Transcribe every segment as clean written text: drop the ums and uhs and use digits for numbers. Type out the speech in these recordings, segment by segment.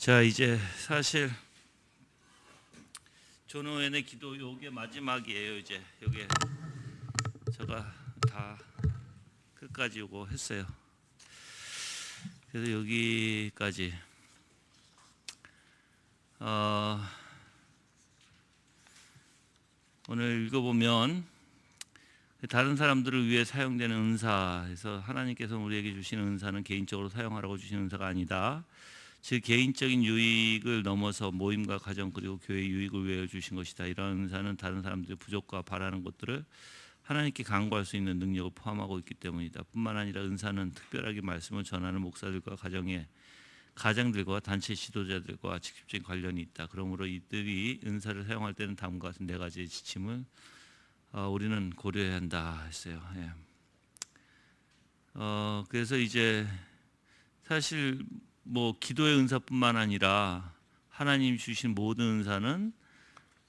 자, 이제 사실 존오웬의 기도 요게 마지막이에요. 이제 요게 제가 다 끝까지 요거 했어요. 그래서 여기까지 오늘 읽어보면 다른 사람들을 위해 사용되는 은사에서 하나님께서 우리에게 주시는 은사는 개인적으로 사용하라고 주시는 은사가 아니다. 즉 개인적인 유익을 넘어서 모임과 가정 그리고 교회 유익을 위해 주신 것이다. 이런 은사는 다른 사람들의 부족과 바라는 것들을 하나님께 간구할 수 있는 능력을 포함하고 있기 때문이다. 뿐만 아니라 은사는 특별하게 말씀을 전하는 목사들과 가장들과 단체 지도자들과 직접적인 관련이 있다. 그러므로 이들이 은사를 사용할 때는 다음과 같은 네 가지의 지침을 우리는 고려해야 한다 했어요. 예. 그래서 이제 사실 뭐 기도의 은사뿐만 아니라 하나님 주신 모든 은사는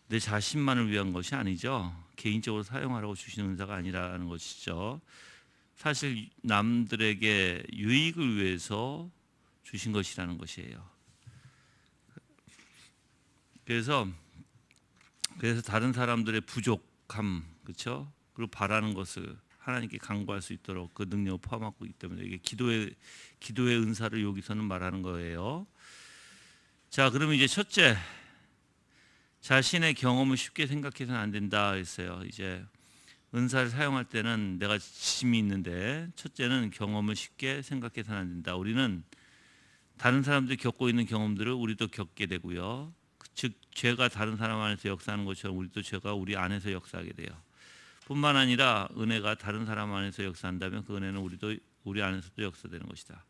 내 자신만을 위한 것이 아니죠. 개인적으로 사용하라고 주신 은사가 아니라는 것이죠. 사실 남들에게 유익을 위해서 주신 것이라는 것이에요. 그래서 다른 사람들의 부족함, 그렇죠? 그리고 바라는 것을 하나님께 간구할 수 있도록 그 능력을 포함하고 있기 때문에 이게 기도의 은사를 여기서는 말하는 거예요. 자, 그러면 이제 첫째, 자신의 경험을 쉽게 생각해서는 안 된다 했어요. 이제 은사를 사용할 때는 내가 지침이 있는데 첫째는 경험을 쉽게 생각해서는 안 된다. 우리는 다른 사람들이 겪고 있는 경험들을 우리도 겪게 되고요. 즉 죄가 다른 사람 안에서 역사하는 것처럼 우리도 죄가 우리 안에서 역사하게 돼요. 뿐만 아니라 은혜가 다른 사람 안에서 역사한다면 그 은혜는 우리 안에서도 역사되는 것이다.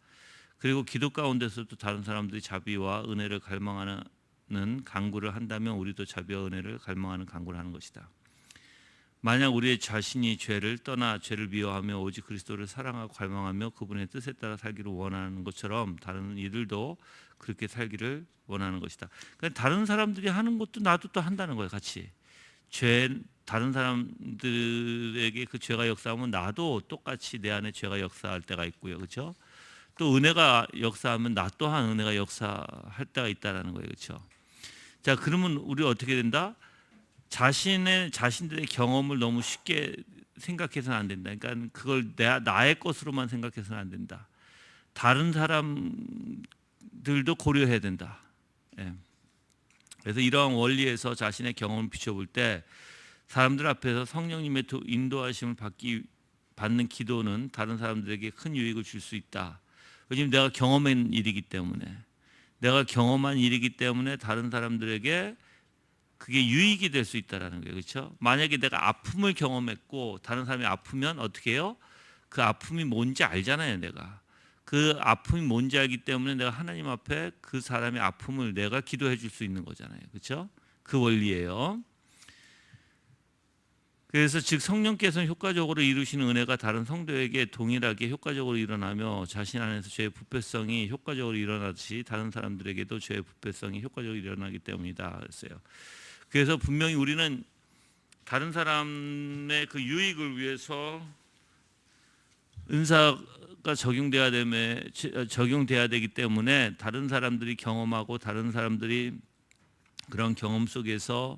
그리고 기도 가운데서도 다른 사람들이 자비와 은혜를 갈망하는 간구를 한다면 우리도 자비와 은혜를 갈망하는 간구를 하는 것이다. 만약 우리의 자신이 죄를 떠나 죄를 미워하며 오직 그리스도를 사랑하고 갈망하며 그분의 뜻에 따라 살기를 원하는 것처럼 다른 이들도 그렇게 살기를 원하는 것이다. 그러니까 다른 사람들이 하는 것도 나도 또 한다는 거예요. 같이 다른 사람들에게 그 죄가 역사하면 나도 똑같이 내 안에 죄가 역사할 때가 있고요. 그렇죠? 또 은혜가 역사하면 나 또한 은혜가 역사할 때가 있다라는 거예요. 그렇죠? 자, 그러면 우리 어떻게 된다? 자신들의 경험을 너무 쉽게 생각해서는 안 된다. 그러니까 그걸 나의 것으로만 생각해서는 안 된다. 다른 사람들도 고려해야 된다. 예. 그래서 이러한 원리에서 자신의 경험을 비춰볼 때 사람들 앞에서 성령님의 인도하심을 받는 기도는 다른 사람들에게 큰 유익을 줄 수 있다. 왜냐하면 내가 경험한 일이기 때문에 다른 사람들에게 그게 유익이 될 수 있다는 거예요. 그렇죠? 만약에 내가 아픔을 경험했고 다른 사람이 아프면 어떻게 해요? 그 아픔이 뭔지 알잖아요. 내가 그 아픔이 뭔지 알기 때문에 내가 하나님 앞에 그 사람의 아픔을 내가 기도해 줄 수 있는 거잖아요. 그렇죠? 그 원리예요. 그래서 즉 성령께서는 효과적으로 이루시는 은혜가 다른 성도에게 동일하게 효과적으로 일어나며 자신 안에서 죄의 부패성이 효과적으로 일어나듯이 다른 사람들에게도 죄의 부패성이 효과적으로 일어나기 때문이다 그랬어요. 그래서 분명히 우리는 다른 사람의 그 유익을 위해서 은사가 적용돼야 되기 때문에 다른 사람들이 경험하고 다른 사람들이 그런 경험 속에서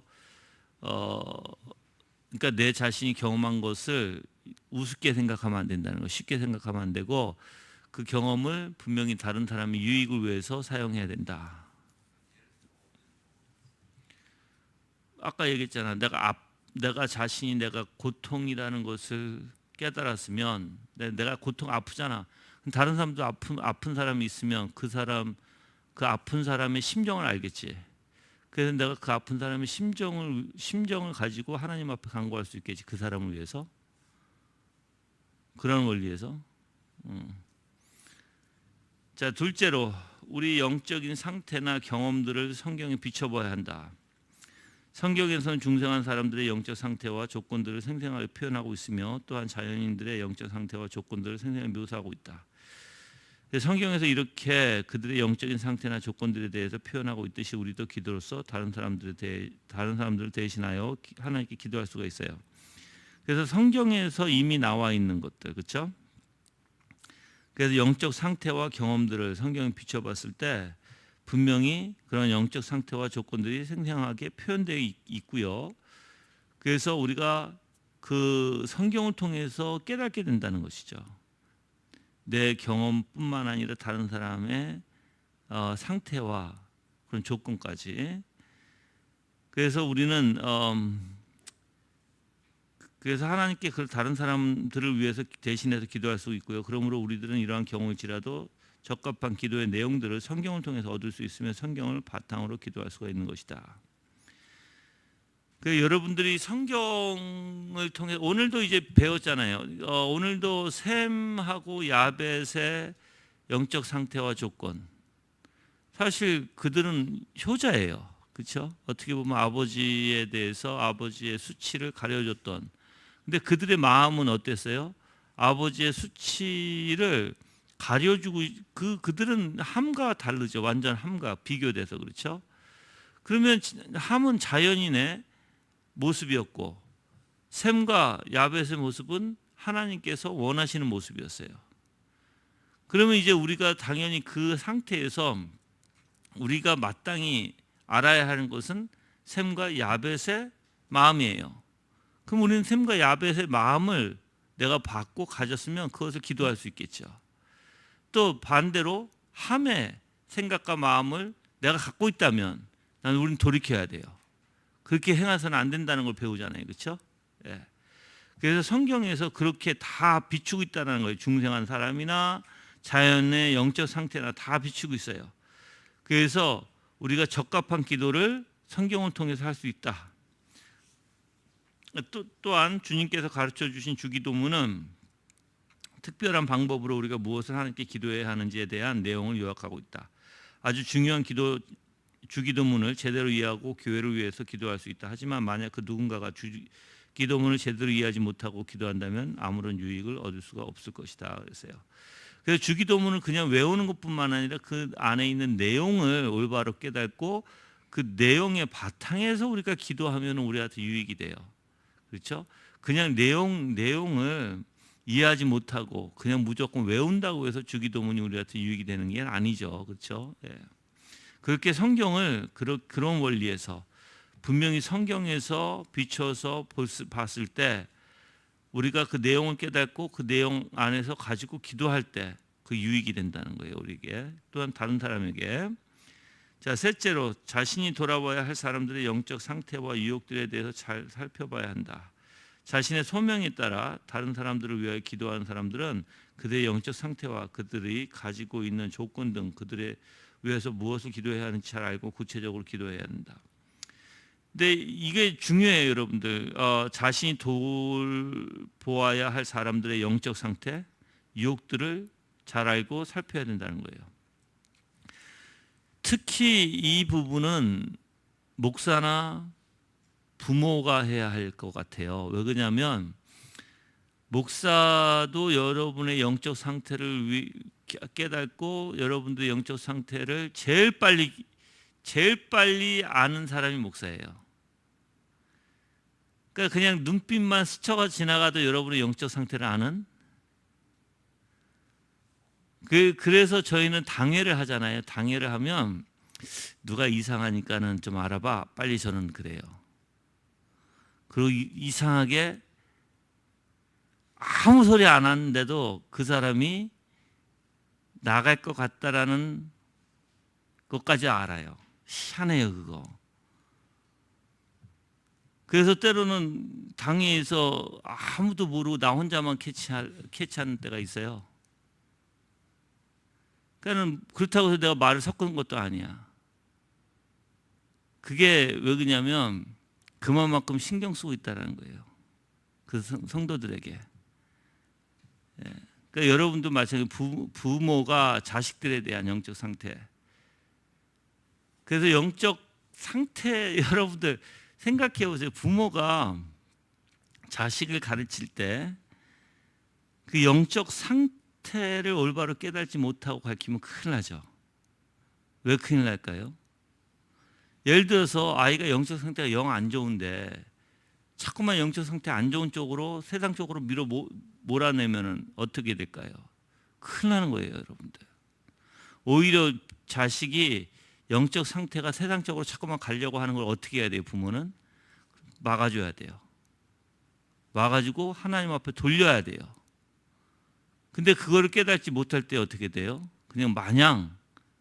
그러니까 내 자신이 경험한 것을 우습게 생각하면 안 된다는 거, 쉽게 생각하면 안 되고 그 경험을 분명히 다른 사람의 유익을 위해서 사용해야 된다. 아까 얘기했잖아. 내가 자신이 내가 고통이라는 것을 깨달았으면 내가 고통 아프잖아. 다른 사람도 아픈 사람이 있으면 그 아픈 사람의 심정을 알겠지. 그래서 내가 그 아픈 사람의 심정을 가지고 하나님 앞에 간구할 수 있겠지. 그 사람을 위해서. 그런 원리에서. 자, 둘째로 우리 영적인 상태나 경험들을 성경에 비춰봐야 한다. 성경에서는 중생한 사람들의 영적 상태와 조건들을 생생하게 표현하고 있으며 또한 자연인들의 영적 상태와 조건들을 생생하게 묘사하고 있다. 성경에서 이렇게 그들의 영적인 상태나 조건들에 대해서 표현하고 있듯이 우리도 기도로서 다른 사람들을 대신하여 하나님께 기도할 수가 있어요. 그래서 성경에서 이미 나와 있는 것들, 그렇죠? 그래서 영적 상태와 경험들을 성경에 비춰봤을 때 분명히 그런 영적 상태와 조건들이 생생하게 표현되어 있고요. 그래서 우리가 그 성경을 통해서 깨닫게 된다는 것이죠. 내 경험뿐만 아니라 다른 사람의 상태와 그런 조건까지. 그래서 우리는 그래서 하나님께 그 다른 사람들을 위해서 대신해서 기도할 수 있고요. 그러므로 우리들은 이러한 경우일지라도 적합한 기도의 내용들을 성경을 통해서 얻을 수 있으면 성경을 바탕으로 기도할 수가 있는 것이다. 여러분들이 성경을 통해 오늘도 이제 배웠잖아요. 오늘도 셈하고 야벳의 영적 상태와 조건. 사실 그들은 효자예요. 그렇죠? 어떻게 보면 아버지에 대해서 아버지의 수치를 가려줬던. 근데 그들의 마음은 어땠어요? 아버지의 수치를 가려주고 그들은 함과 다르죠. 완전 함과 비교돼서 그렇죠. 그러면 함은 자연인의 모습이었고 셈과 야벳의 모습은 하나님께서 원하시는 모습이었어요. 그러면 이제 우리가 당연히 그 상태에서 우리가 마땅히 알아야 하는 것은 셈과 야벳의 마음이에요. 그럼 우리는 셈과 야벳의 마음을 내가 받고 가졌으면 그것을 기도할 수 있겠죠. 또 반대로 함의 생각과 마음을 내가 갖고 있다면 우리는 돌이켜야 돼요. 그렇게 행해서는 안 된다는 걸 배우잖아요. 그렇죠? 예. 그래서 성경에서 그렇게 다 비추고 있다는 거예요. 중생한 사람이나 자연의 영적 상태나 다 비추고 있어요. 그래서 우리가 적합한 기도를 성경을 통해서 할 수 있다. 또한 주님께서 가르쳐 주신 주기도문은 특별한 방법으로 우리가 무엇을 하나님께 기도해야 하는지에 대한 내용을 요약하고 있다. 아주 중요한 주기도문을 제대로 이해하고 교회를 위해서 기도할 수 있다. 하지만 만약 그 누군가가 기도문을 제대로 이해하지 못하고 기도한다면 아무런 유익을 얻을 수가 없을 것이다. 그랬어요. 그래서 주기도문을 그냥 외우는 것뿐만 아니라 그 안에 있는 내용을 올바로 깨닫고 그 내용의 바탕에서 우리가 기도하면 우리한테 유익이 돼요. 그렇죠? 그냥 내용을 이해하지 못하고 그냥 무조건 외운다고 해서 주기도문이 우리한테 유익이 되는 게 아니죠. 그렇죠? 예. 그렇게 성경을 그런 원리에서 분명히 성경에서 비춰서 봤을 때 우리가 그 내용을 깨닫고 그 내용 안에서 가지고 기도할 때 그 유익이 된다는 거예요. 우리에게 또한 다른 사람에게. 자, 셋째로 자신이 돌아봐야 할 사람들의 영적 상태와 유혹들에 대해서 잘 살펴봐야 한다. 자신의 소명에 따라 다른 사람들을 위하여 기도하는 사람들은 그들의 영적 상태와 그들이 가지고 있는 조건 등 그들에 위해서 무엇을 기도해야 하는지 잘 알고 구체적으로 기도해야 한다. 근데 이게 중요해요, 여러분들. 자신이 돌보아야 할 사람들의 영적 상태, 유혹들을 잘 알고 살펴야 된다는 거예요. 특히 이 부분은 목사나 부모가 해야 할 것 같아요. 왜 그러냐면 목사도 여러분의 영적 상태를 깨닫고 여러분들의 영적 상태를 제일 빨리 아는 사람이 목사예요. 그러니까 그냥 눈빛만 스쳐가 지나가도 여러분의 영적 상태를 아는. 그래서 저희는 당회를 하잖아요. 당회를 하면 누가 이상하니까는 좀 알아봐. 빨리 저는 그래요. 그리고 이상하게 아무 소리 안 하는데도 그 사람이 나갈 것 같다라는 것까지 알아요. 희한해요, 그거. 그래서 때로는 당회에서 아무도 모르고 나 혼자만 캐치하는 때가 있어요. 그러니까 그렇다고 해서 내가 말을 섞은 것도 아니야. 그게 왜 그러냐면 그만큼 신경 쓰고 있다는 거예요. 그 성도들에게. 예. 그러니까 여러분도 마찬가지로 부모가 자식들에 대한 영적 상태. 그래서 영적 상태 여러분들 생각해 보세요. 부모가 자식을 가르칠 때 그 영적 상태를 올바로 깨닫지 못하고 가르치면 큰일 나죠. 왜 큰일 날까요? 예를 들어서 아이가 영적 상태가 영 안 좋은데 자꾸만 영적 상태 안 좋은 쪽으로 세상 쪽으로 몰아내면 어떻게 될까요? 큰일 나는 거예요, 여러분들. 오히려 자식이 영적 상태가 세상적으로 자꾸만 가려고 하는 걸 어떻게 해야 돼요? 부모는 막아줘야 돼요. 막아주고 하나님 앞에 돌려야 돼요. 근데 그거를 깨닫지 못할 때 어떻게 돼요? 그냥 마냥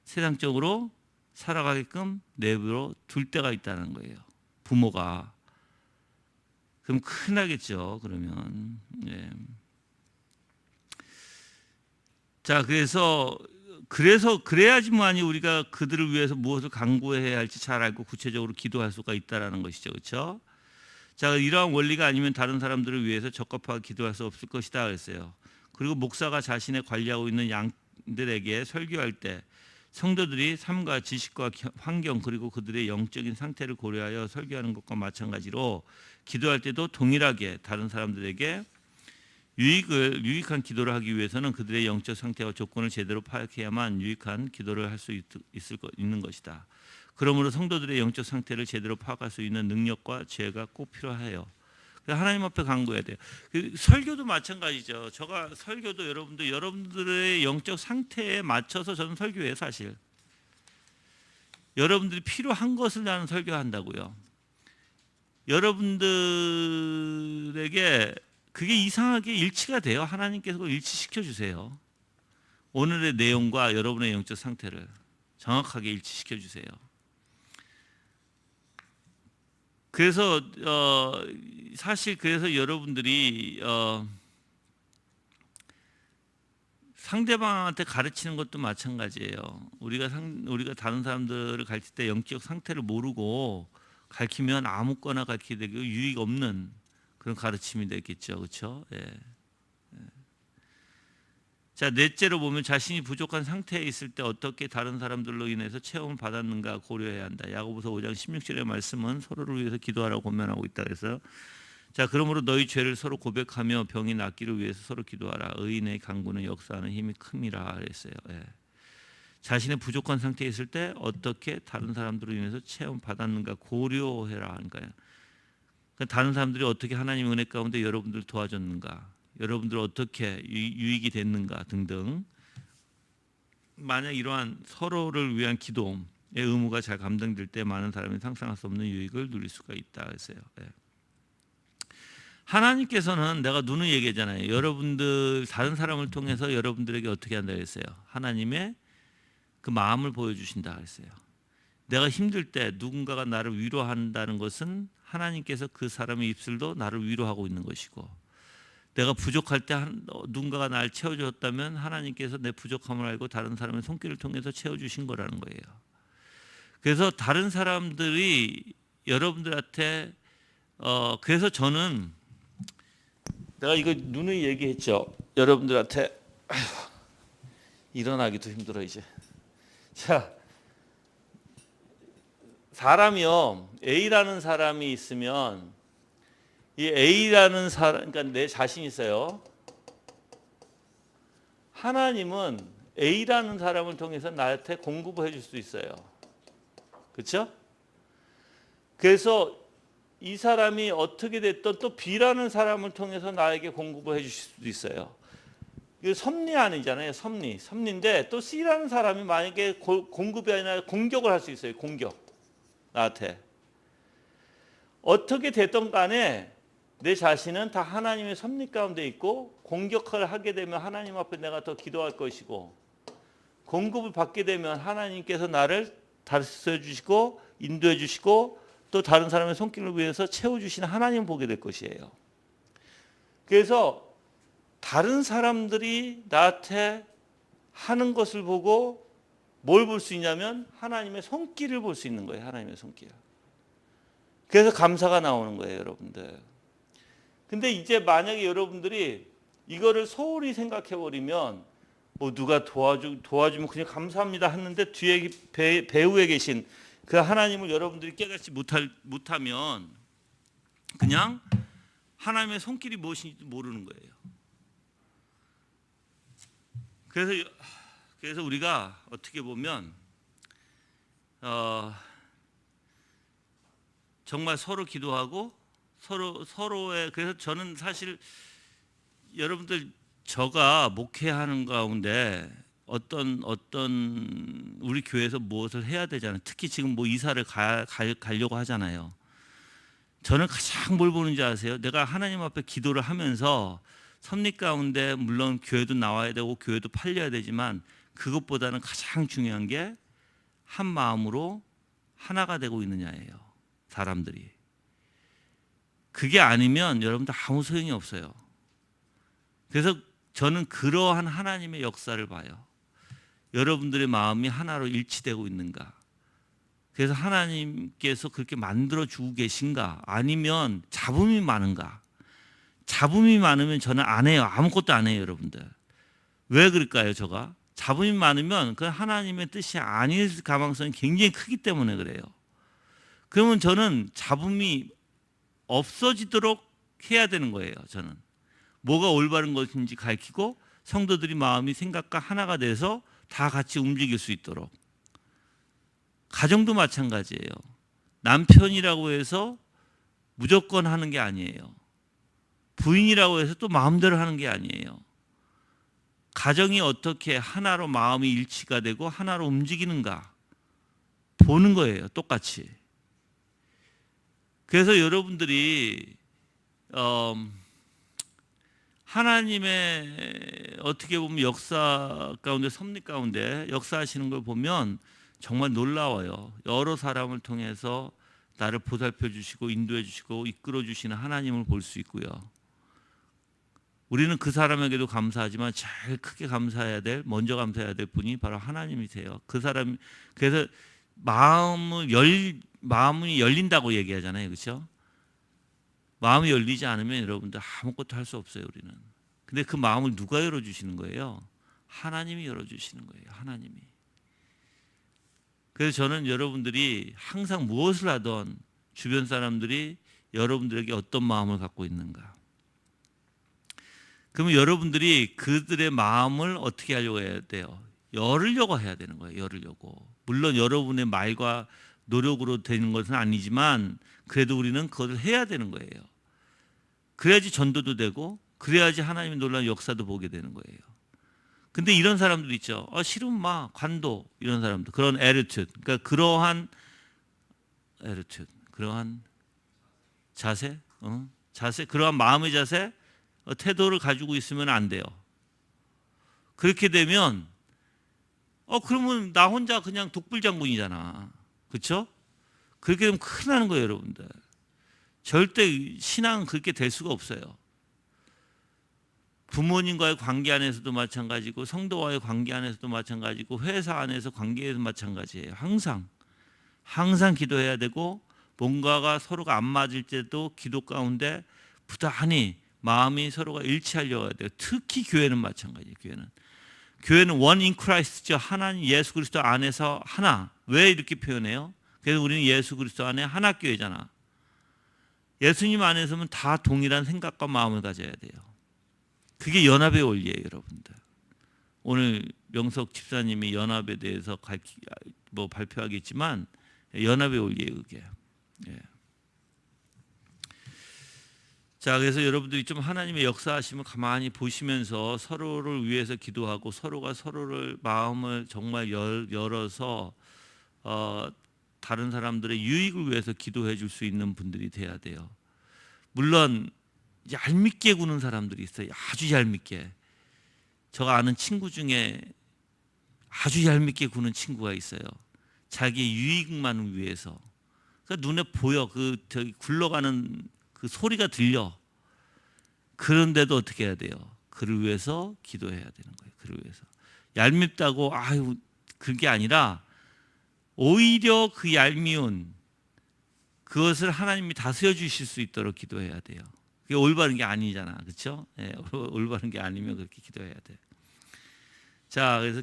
세상적으로 살아가게끔 내버려 둘 때가 있다는 거예요. 부모가. 그럼 큰일 나겠죠. 그러면. 예. 자, 그래야지만이 우리가 그들을 위해서 무엇을 강구해야 할지 잘 알고 구체적으로 기도할 수가 있다라는 것이죠. 그렇죠? 자, 이러한 원리가 아니면 다른 사람들을 위해서 적합하게 기도할 수 없을 것이다 그랬어요. 그리고 목사가 자신의 관리하고 있는 양들에게 설교할 때 성도들이 삶과 지식과 환경 그리고 그들의 영적인 상태를 고려하여 설교하는 것과 마찬가지로 기도할 때도 동일하게 다른 사람들에게 유익한 기도를 하기 위해서는 그들의 영적 상태와 조건을 제대로 파악해야만 유익한 기도를 할 수 있는 것이다. 그러므로 성도들의 영적 상태를 제대로 파악할 수 있는 능력과 지혜가 꼭 필요해요. 하나님 앞에 간구해야 돼요. 설교도 마찬가지죠. 제가 설교도 여러분들의 영적 상태에 맞춰서 저는 설교해요. 사실 여러분들이 필요한 것을 나는 설교한다고요. 여러분들에게 그게 이상하게 일치가 돼요. 하나님께서 그걸 일치시켜 주세요. 오늘의 내용과 여러분의 영적 상태를 정확하게 일치시켜 주세요. 그래서 사실 그래서 여러분들이 상대방한테 가르치는 것도 마찬가지예요. 우리가 다른 사람들을 가르칠 때 영적 상태를 모르고 가르치면 아무거나 가르치게 되고 유익 없는 그런 가르침이 되겠죠. 그렇죠? 예. 자, 넷째로 보면 자신이 부족한 상태에 있을 때 어떻게 다른 사람들로 인해서 체험을 받았는가 고려해야 한다. 야고보서 5장 16절의 말씀은 서로를 위해서 기도하라고 권면하고 있다 그래서 자, 그러므로 너희 죄를 서로 고백하며 병이 낫기를 위해서 서로 기도하라. 의인의 간구는 역사하는 힘이 큼이라 그랬어요. 예. 자신의 부족한 상태에 있을 때 어떻게 다른 사람들로 인해서 체험 받았는가 고려해라 하니까요. 그러니까 다른 사람들이 어떻게 하나님의 은혜 가운데 여러분들 도와줬는가, 여러분들 어떻게 유익이 됐는가 등등. 만약 이러한 서로를 위한 기도의 의무가 잘 감당될 때 많은 사람이 상상할 수 없는 유익을 누릴 수가 있다 했어요. 예. 하나님께서는 내가 누누이 얘기하잖아요. 여러분들 다른 사람을 통해서 여러분들에게 어떻게 한다 했어요. 하나님의 그 마음을 보여주신다 했어요. 내가 힘들 때 누군가가 나를 위로한다는 것은 하나님께서 그 사람의 입술도 나를 위로하고 있는 것이고, 내가 부족할 때 누군가가 나를 채워주었다면 하나님께서 내 부족함을 알고 다른 사람의 손길을 통해서 채워주신 거라는 거예요. 그래서 다른 사람들이 여러분들한테 그래서 저는 내가 이거 누누이 얘기했죠. 여러분들한테 일어나기도 힘들어 이제. 자, 사람이요, A라는 사람이 있으면 이 A라는 사람, 그러니까 내 자신이 있어요. 하나님은 A라는 사람을 통해서 나한테 공급을 해줄 수 있어요. 그렇죠? 그래서 이 사람이 어떻게 됐든 또 B라는 사람을 통해서 나에게 공급을 해주실 수도 있어요. 이거 섭리 아니잖아요. 섭리인데 또 C라는 사람이 만약에 공급이 아니라 공격을 할 수 있어요. 공격. 나한테. 어떻게 됐든 간에 내 자신은 다 하나님의 섭리 가운데 있고, 공격을 하게 되면 하나님 앞에 내가 더 기도할 것이고, 공급을 받게 되면 하나님께서 나를 다스려 주시고 인도해 주시고 또 다른 사람의 손길을 위해서 채워주시는 하나님을 보게 될 것이에요. 그래서 다른 사람들이 나한테 하는 것을 보고 뭘 볼 수 있냐면 하나님의 손길을 볼 수 있는 거예요. 하나님의 손길. 그래서 감사가 나오는 거예요, 여러분들. 근데 이제 만약에 여러분들이 이거를 소홀히 생각해 버리면 뭐 누가 도와주면 그냥 감사합니다 하는데 뒤에 배후에 계신 그 하나님을 여러분들이 깨닫지 못하면 그냥 하나님의 손길이 무엇인지 모르는 거예요. 그래서 우리가 어떻게 보면 정말 서로 기도하고 서로의, 그래서 저는 사실 여러분들 제가 목회하는 가운데 어떤 우리 교회에서 무엇을 해야 되잖아요. 특히 지금 뭐 이사를 가려고 하잖아요. 저는 가장 뭘 보는지 아세요? 내가 하나님 앞에 기도를 하면서 섭리 가운데 물론 교회도 나와야 되고 교회도 팔려야 되지만 그것보다는 가장 중요한 게 한 마음으로 하나가 되고 있느냐예요. 사람들이. 그게 아니면 여러분들 아무 소용이 없어요. 그래서 저는 그러한 하나님의 역사를 봐요. 여러분들의 마음이 하나로 일치되고 있는가? 그래서 하나님께서 그렇게 만들어주고 계신가? 아니면 잡음이 많은가? 잡음이 많으면 저는 안 해요. 아무것도 안 해요, 여러분들. 왜 그럴까요, 저가? 잡음이 많으면 그 하나님의 뜻이 아닐 가능성이 굉장히 크기 때문에 그래요. 그러면 저는 잡음이 없어지도록 해야 되는 거예요, 저는. 뭐가 올바른 것인지 가르치고 성도들이 마음이 생각과 하나가 돼서 다 같이 움직일 수 있도록. 가정도 마찬가지예요. 남편이라고 해서 무조건 하는 게 아니에요. 부인이라고 해서 또 마음대로 하는 게 아니에요. 가정이 어떻게 하나로 마음이 일치가 되고 하나로 움직이는가 보는 거예요. 똑같이. 그래서 여러분들이 하나님의 어떻게 보면 역사 가운데 섭리 가운데 역사하시는 걸 보면 정말 놀라워요. 여러 사람을 통해서 나를 보살펴 주시고 인도해 주시고 이끌어 주시는 하나님을 볼 수 있고요. 우리는 그 사람에게도 감사하지만 제일 크게 먼저 감사해야 될 분이 바로 하나님이세요. 그 사람, 그래서 마음이 열린다고 얘기하잖아요. 그렇죠? 마음이 열리지 않으면 여러분들 아무것도 할 수 없어요, 우리는. 근데 그 마음을 누가 열어주시는 거예요? 하나님이 열어주시는 거예요, 하나님이. 그래서 저는 여러분들이 항상 무엇을 하던 주변 사람들이 여러분들에게 어떤 마음을 갖고 있는가. 그러면 여러분들이 그들의 마음을 어떻게 하려고 해야 돼요? 열으려고 해야 되는 거예요, 열으려고. 물론 여러분의 말과 노력으로 되는 것은 아니지만 그래도 우리는 그것을 해야 되는 거예요. 그래야지 전도도 되고 그래야지 하나님의 놀라운 역사도 보게 되는 거예요. 근데 이런 사람들 있죠. 싫으면 마, 관도 이런 사람들. 그런 attitude. 그러니까 그러한 attitude. 그러한 자세, 그러한 마음의 자세, 태도를 가지고 있으면 안 돼요. 그렇게 되면 그러면 나 혼자 그냥 독불장군이잖아. 그렇죠? 그렇게 되면 큰일 나는 거예요, 여러분들. 절대 신앙은 그렇게 될 수가 없어요. 부모님과의 관계 안에서도 마찬가지고 성도와의 관계 안에서도 마찬가지고 회사 안에서 관계에서 마찬가지예요. 항상 기도해야 되고 뭔가가 서로가 안 맞을 때도 기도 가운데 부단히 마음이 서로가 일치하려고 해야 돼요. 특히 교회는 마찬가지예요. 교회는 one in Christ죠. 하나님 예수 그리스도 안에서 하나. 왜 이렇게 표현해요? 그래서 우리는 예수 그리스도 안에 하나 교회잖아. 예수님 안에서는 다 동일한 생각과 마음을 가져야 돼요. 그게 연합의 원리예요, 여러분들. 오늘 명석 집사님이 연합에 대해서 발표하겠지만 연합의 원리예요, 그게. 예. 자, 그래서 여러분들이 좀 하나님의 역사하심을 가만히 보시면서 서로를 위해서 기도하고 서로가 서로를 마음을 정말 열어서 다른 사람들의 유익을 위해서 기도해 줄 수 있는 분들이 돼야 돼요. 물론 얄밉게 구는 사람들이 있어요. 아주 얄밉게. 제가 아는 친구 중에 아주 얄밉게 구는 친구가 있어요. 자기의 유익만을 위해서. 그러니까 눈에 보여. 저기 굴러가는 그 소리가 들려. 그런데도 어떻게 해야 돼요? 그를 위해서 기도해야 되는 거예요. 그를 위해서. 얄밉다고 그게 아니라 오히려 그 얄미운 그것을 하나님이 다스려 주실 수 있도록 기도해야 돼요. 그게 올바른 게 아니잖아. 그렇죠? 예, 올바른 게 아니면 그렇게 기도해야 돼. 자, 그래서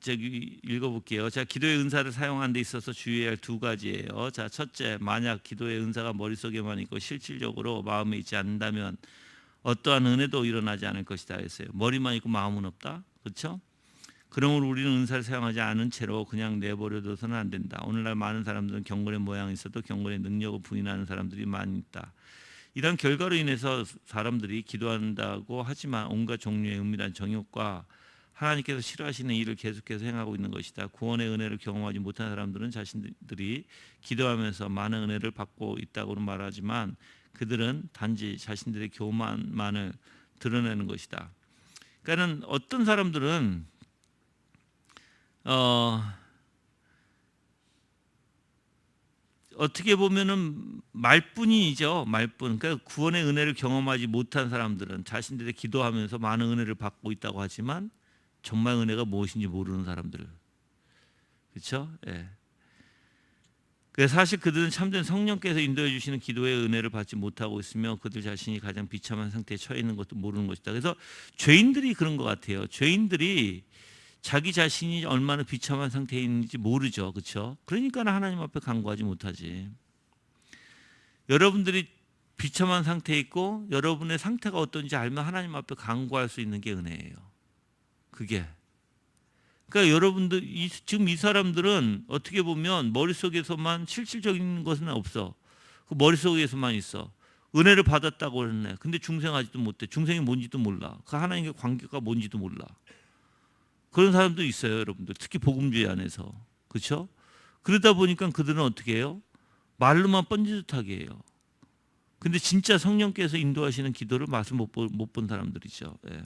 저기 읽어볼게요. 자, 기도의 은사를 사용하는 데 있어서 주의해야 할 두 가지예요. 자, 첫째, 만약 기도의 은사가 머릿속에만 있고 실질적으로 마음에 있지 않는다면 어떠한 은혜도 일어나지 않을 것이다 했어요. 머리만 있고 마음은 없다. 그렇죠? 그러므로 우리는 은사를 사용하지 않은 채로 그냥 내버려둬서는 안 된다. 오늘날 많은 사람들은 경건의 모양이 있어도 경건의 능력을 부인하는 사람들이 많이 있다. 이런 결과로 인해서 사람들이 기도한다고 하지만 온갖 종류의 은밀한 정욕과 하나님께서 싫어하시는 일을 계속해서 행하고 있는 것이다. 구원의 은혜를 경험하지 못한 사람들은 자신들이 기도하면서 많은 은혜를 받고 있다고는 말하지만 그들은 단지 자신들의 교만만을 드러내는 것이다. 그러니까는 어떤 사람들은 어떻게 보면은 말뿐이죠. 말뿐. 그러니까 구원의 은혜를 경험하지 못한 사람들은 자신들의 기도하면서 많은 은혜를 받고 있다고 하지만 정말 은혜가 무엇인지 모르는 사람들. 그렇죠? 예. 그래서 사실 그들은 참된 성령께서 인도해 주시는 기도의 은혜를 받지 못하고 있으며 그들 자신이 가장 비참한 상태에 처해 있는 것도 모르는 것이다. 그래서 죄인들이 그런 것 같아요. 죄인들이 자기 자신이 얼마나 비참한 상태에 있는지 모르죠. 그렇죠? 그러니까 하나님 앞에 간구하지 못하지. 여러분들이 비참한 상태에 있고 여러분의 상태가 어떤지 알면 하나님 앞에 간구할 수 있는 게 은혜예요. 그게. 그러니까 여러분들 지금 이 사람들은 어떻게 보면 머릿속에서만 실질적인 것은 없어. 그 머릿속에서만 있어. 은혜를 받았다고 했네. 근데 중생하지도 못해. 중생이 뭔지도 몰라. 그 하나님의 관계가 뭔지도 몰라. 그런 사람도 있어요, 여러분들. 특히 복음주의 안에서. 그렇죠? 그러다 보니까 그들은 어떻게 해요? 말로만 뻔지듯하게 해요. 근데 진짜 성령께서 인도하시는 기도를 맛을 못 본 사람들이죠. 예.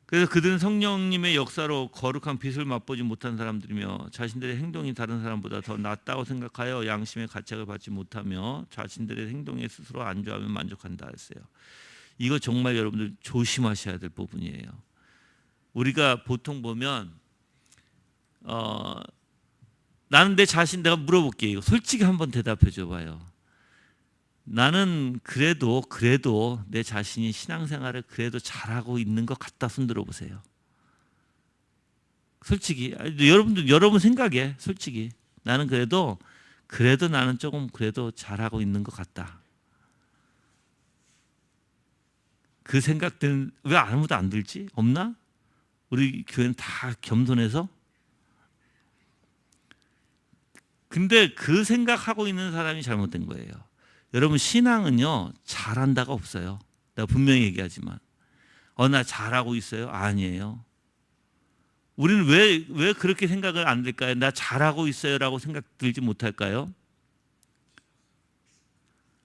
그래서 그들은 성령님의 역사로 거룩한 빛을 맛보지 못한 사람들이며 자신들의 행동이 다른 사람보다 더 낫다고 생각하여 양심의 가책을 받지 못하며 자신들의 행동에 스스로 안주하며 만족한다 했어요. 이거 정말 여러분들 조심하셔야 될 부분이에요. 우리가 보통 보면 나는 내 자신 내가 물어볼게요. 솔직히 한번 대답해 줘봐요. 나는 그래도 내 자신이 신앙생활을 그래도 잘하고 있는 것 같다 손 들어보세요. 솔직히 여러분 생각에 솔직히 나는 그래도 나는 조금 그래도 잘하고 있는 것 같다. 그 생각들은 왜 아무도 안 들지? 없나? 우리 교회는 다 겸손해서? 근데 그 생각하고 있는 사람이 잘못된 거예요. 여러분 신앙은요 잘한다가 없어요. 내가 분명히 얘기하지만 나 잘하고 있어요? 아니에요. 우리는 왜 그렇게 생각을 안 될까요? 나 잘하고 있어요라고 생각 들지 못할까요?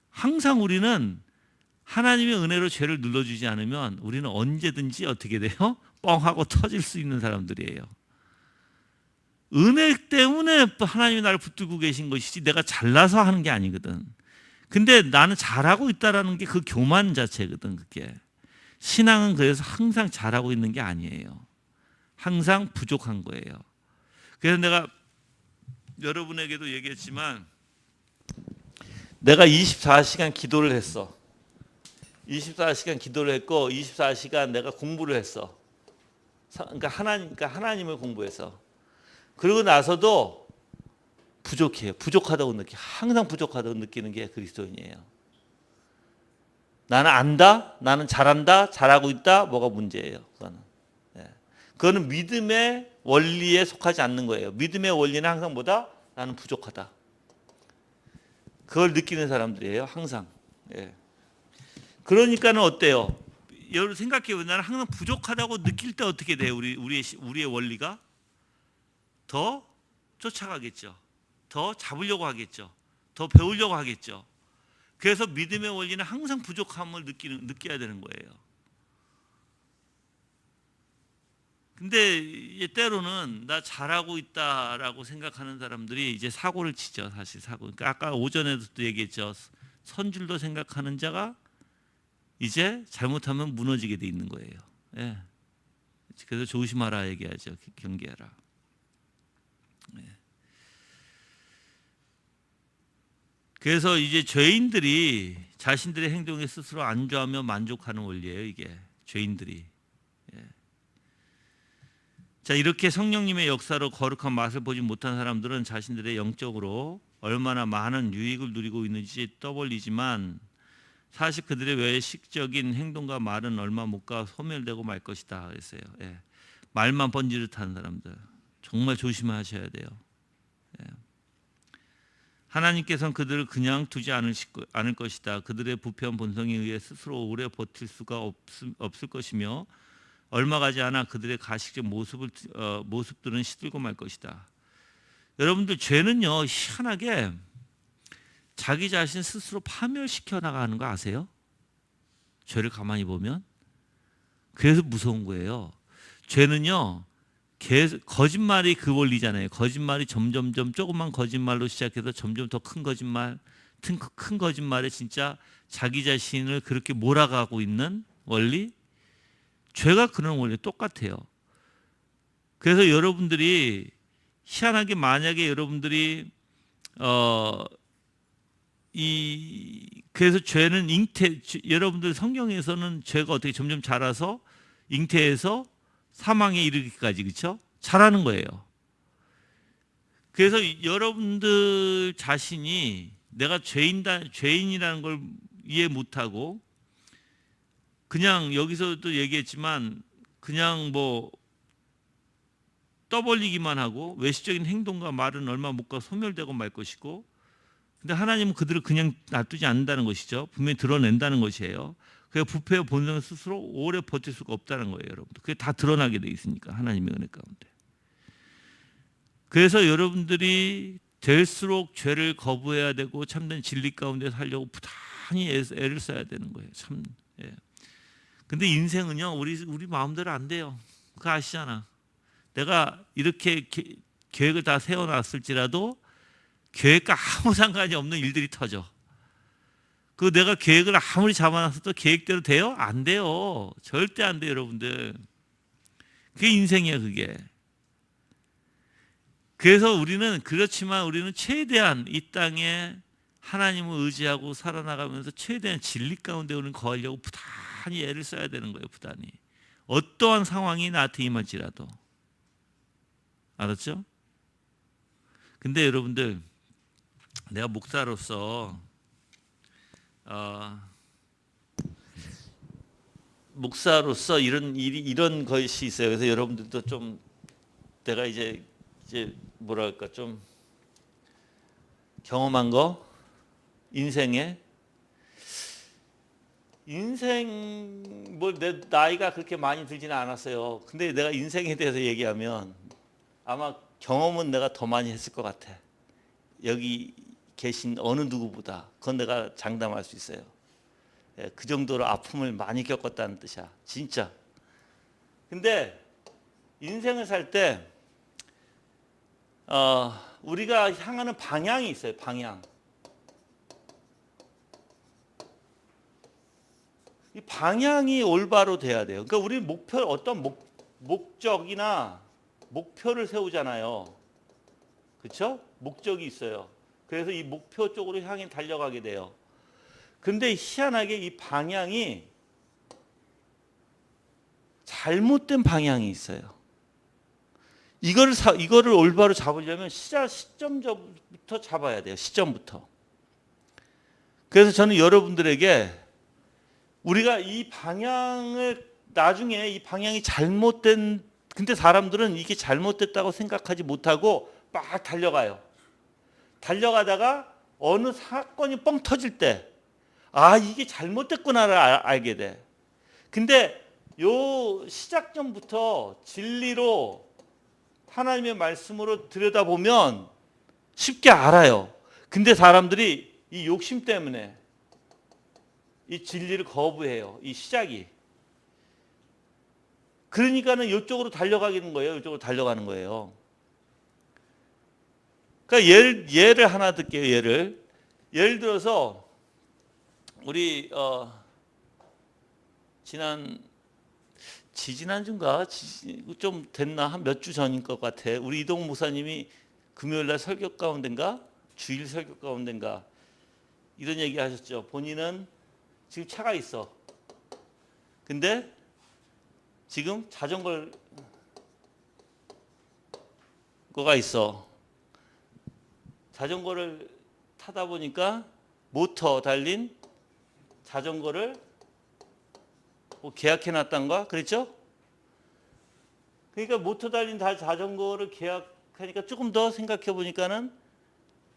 항상 우리는 하나님의 은혜로 죄를 눌러주지 않으면 우리는 언제든지 어떻게 돼요? 뻥하고 터질 수 있는 사람들이에요. 은혜 때문에 하나님이 나를 붙들고 계신 것이지 내가 잘나서 하는 게 아니거든. 근데 나는 잘하고 있다라는 게 그 교만 자체거든. 그게 신앙은 그래서 항상 잘하고 있는 게 아니에요. 항상 부족한 거예요. 그래서 내가 여러분에게도 얘기했지만 내가 24시간 기도를 했어. 24시간 기도를 했고 24시간 내가 공부를 했어. 그러니까 하나님을 공부해서. 그러고 나서도 부족해요. 부족하다고 느끼. 항상 부족하다고 느끼는 게 그리스도인이에요. 나는 안다, 나는 잘한다, 잘하고 있다. 뭐가 문제예요? 그거는 믿음의 원리에 속하지 않는 거예요. 믿음의 원리는 항상 뭐다? 나는 부족하다. 그걸 느끼는 사람들이에요. 항상. 예. 그러니까는 어때요? 여러분 생각해 보면 나는 항상 부족하다고 느낄 때 어떻게 돼요? 우리의 원리가 더 쫓아가겠죠. 더 잡으려고 하겠죠. 더 배우려고 하겠죠. 그래서 믿음의 원리는 항상 부족함을 느껴야 되는 거예요. 근데 이제 때로는 나 잘하고 있다라고 생각하는 사람들이 이제 사고를 치죠. 사실 사고. 그러니까 아까 오전에도 얘기했죠. 선줄도 생각하는 자가 이제 잘못하면 무너지게 돼 있는 거예요. 예. 그래서 조심하라 얘기하죠. 경계하라. 예. 그래서 이제 죄인들이 자신들의 행동에 스스로 안주하며 만족하는 원리예요. 이게 죄인들이. 예. 자, 이렇게 성령님의 역사로 거룩한 맛을 보지 못한 사람들은 자신들의 영적으로 얼마나 많은 유익을 누리고 있는지 떠벌리지만 사실 그들의 외식적인 행동과 말은 얼마 못 가 소멸되고 말 것이다 그랬어요. 예. 말만 번지르타는 사람들 정말 조심하셔야 돼요. 예. 하나님께서는 그들을 그냥 두지 않을 것이다. 그들의 부패한 본성에 의해 스스로 오래 버틸 수가 없을 것이며 얼마 가지 않아 그들의 가식적 모습들은 시들고 말 것이다. 여러분들 죄는요 희한하게 자기 자신 스스로 파멸시켜 나가는 거 아세요? 죄를 가만히 보면 그래서 무서운 거예요. 죄는요 계속 거짓말이 그 원리잖아요. 거짓말이 점점점 조그만 거짓말로 시작해서 점점 더 큰 거짓말, 큰 거짓말에 진짜 자기 자신을 그렇게 몰아가고 있는 원리. 죄가 그런 원리 똑같아요. 그래서 여러분들이 희한하게 만약에 여러분들이 그래서 죄는 여러분들 성경에서는 죄가 어떻게 점점 자라서 잉태해서 사망에 이르기까지 그렇죠? 자라는 거예요. 그래서 여러분들 자신이 내가 죄인이라는 걸 이해 못하고 그냥 여기서도 얘기했지만 그냥 뭐 떠벌리기만 하고 외식적인 행동과 말은 얼마 못 가 소멸되고 말 것이고, 근데 하나님은 그들을 그냥 놔두지 않는다는 것이죠. 분명히 드러낸다는 것이에요. 그래서 부패의 본성 스스로 오래 버틸 수가 없다는 거예요, 여러분들. 그게 다 드러나게 돼 있으니까 하나님의 은혜 가운데. 그래서 여러분들이 될수록 죄를 거부해야 되고 참된 진리 가운데 살려고 부단히 애를 써야 되는 거예요. 참. 예. 근데 인생은요, 우리 마음대로 안 돼요. 그거 아시잖아. 내가 이렇게 계획을 다 세워놨을지라도 계획과 아무 상관이 없는 일들이 터져. 그 내가 계획을 아무리 잡아놨어도 계획대로 돼요? 안 돼요. 절대 안 돼요, 여러분들. 그게 인생이야, 그게. 그래서 그렇지만 우리는 최대한 이 땅에 하나님을 의지하고 살아나가면서 최대한 진리 가운데 우리는 거하려고 부단히 애를 써야 되는 거예요, 부단히. 어떠한 상황이 나한테 임할지라도. 알았죠? 근데 여러분들, 내가 목사로서 이런 것이 있어요. 그래서 여러분들도 좀 내가 이제 뭐랄까 좀 경험한 거, 인생 내 나이가 그렇게 많이 들지는 않았어요. 근데 내가 인생에 대해서 얘기하면 아마 경험은 내가 더 많이 했을 것 같아. 여기 계신 어느 누구보다. 그건 내가 장담할 수 있어요. 그 정도로 아픔을 많이 겪었다는 뜻이야. 진짜. 근데 인생을 살 때 우리가 향하는 방향이 있어요. 방향. 이 방향이 올바로 돼야 돼요. 그러니까 우리 어떤 목적이나 목표를 세우잖아요. 그렇죠? 목적이 있어요. 그래서 이 목표 쪽으로 향해 달려가게 돼요. 근데 희한하게 이 방향이 잘못된 방향이 있어요. 이거를 올바로 잡으려면 시점부터 잡아야 돼요. 시점부터. 그래서 저는 여러분들에게 우리가 이 방향을 나중에 이 방향이 근데 사람들은 이게 잘못됐다고 생각하지 못하고 막 달려가요. 달려가다가 어느 사건이 뻥 터질 때 이게 잘못됐구나를 알게 돼. 근데 요 시작점부터 진리로 하나님의 말씀으로 들여다보면 쉽게 알아요. 근데 사람들이 이 욕심 때문에 이 진리를 거부해요. 이 시작이. 그러니까는 이쪽으로 달려가는 거예요. 이쪽으로 달려가는 거예요. 그러니까 예를 하나 들게요. 예를 들어서 우리 지지난주인가 좀 됐나 한 몇 주 전인 것 같아. 우리 이동 목사님이 금요일날 설교 가운데인가 주일 설교 가운데인가 이런 얘기 하셨죠. 본인은 지금 차가 있어. 근데 지금 자전거가 있어. 자전거를 타다 보니까 모터 달린 자전거를 계약해 놨단가 그랬죠? 그러니까 모터 달린 자전거를 계약하니까 조금 더 생각해 보니까는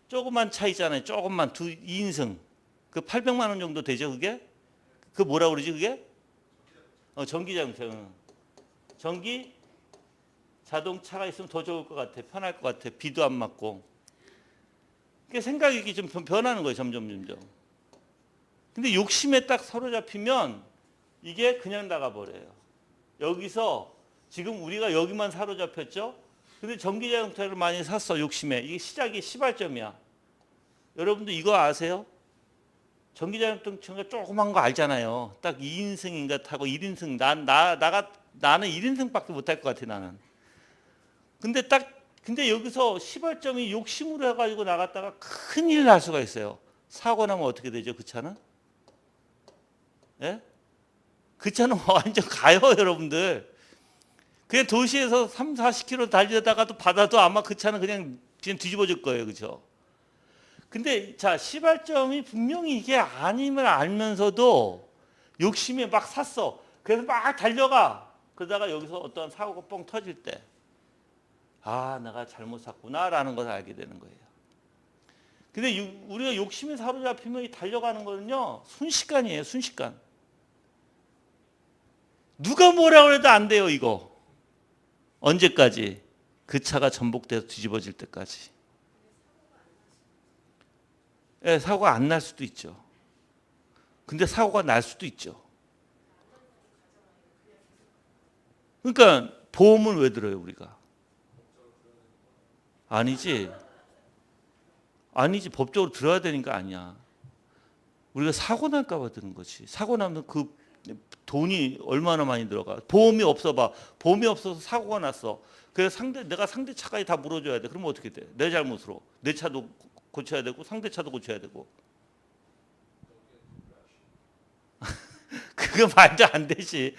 조그만 차이잖아요. 조금만 2인승. 그 800만 원 정도 되죠, 그게? 그 뭐라 그러지, 그게? 전기자동차. 전기 자동차가 있으면 더 좋을 것 같아. 편할 것 같아. 비도 안 맞고. 그러니까 생각이 좀 변하는 거예요. 점점. 근데 욕심에 딱 사로잡히면 이게 그냥 나가버려요. 여기서 지금 우리가 여기만 사로잡혔죠. 근데 전기자동차를 많이 샀어. 욕심에. 이게 시작이 시발점이야. 여러분도 이거 아세요? 전기자동차가 조그만 거 알잖아요. 딱 2인승인가 타고 1인승. 나는 1인승밖에 못할 것 같아. 나는. 근데 여기서 시발점이 욕심으로 해가지고 나갔다가 큰일 날 수가 있어요. 사고 나면 어떻게 되죠? 그 차는? 예? 그 차는 완전 가요, 여러분들. 그냥 도시에서 3, 40km 달리다가도 받아도 아마 그 차는 그냥 뒤집어질 거예요. 그렇죠? 근데 자, 시발점이 분명히 이게 아님을 알면서도 욕심에 막 샀어. 그래서 막 달려가. 그러다가 여기서 어떤 사고가 뻥 터질 때 아, 내가 잘못 샀구나라는 것을 알게 되는 거예요. 근데 우리가 욕심에 사로잡히면 이 달려가는 거는요, 순식간이에요, 순식간. 누가 뭐라고 해도 안 돼요, 이거. 언제까지? 그 차가 전복돼서 뒤집어질 때까지. 네, 사고가 안 날 수도 있죠. 근데 사고가 날 수도 있죠. 그러니까 보험은 왜 들어요, 우리가? 아니지. 법적으로 들어야 되는 거 아니야. 우리가 사고 날까 봐 드는 거지. 사고 나면 그 돈이 얼마나 많이 들어가. 보험이 없어 봐. 보험이 없어서 사고가 났어. 그래서 내가 상대 차까지 다 물어줘야 돼. 그러면 어떻게 돼? 내 잘못으로. 내 차도 고쳐야 되고 상대 차도 고쳐야 되고. 그거 말도 안 되지.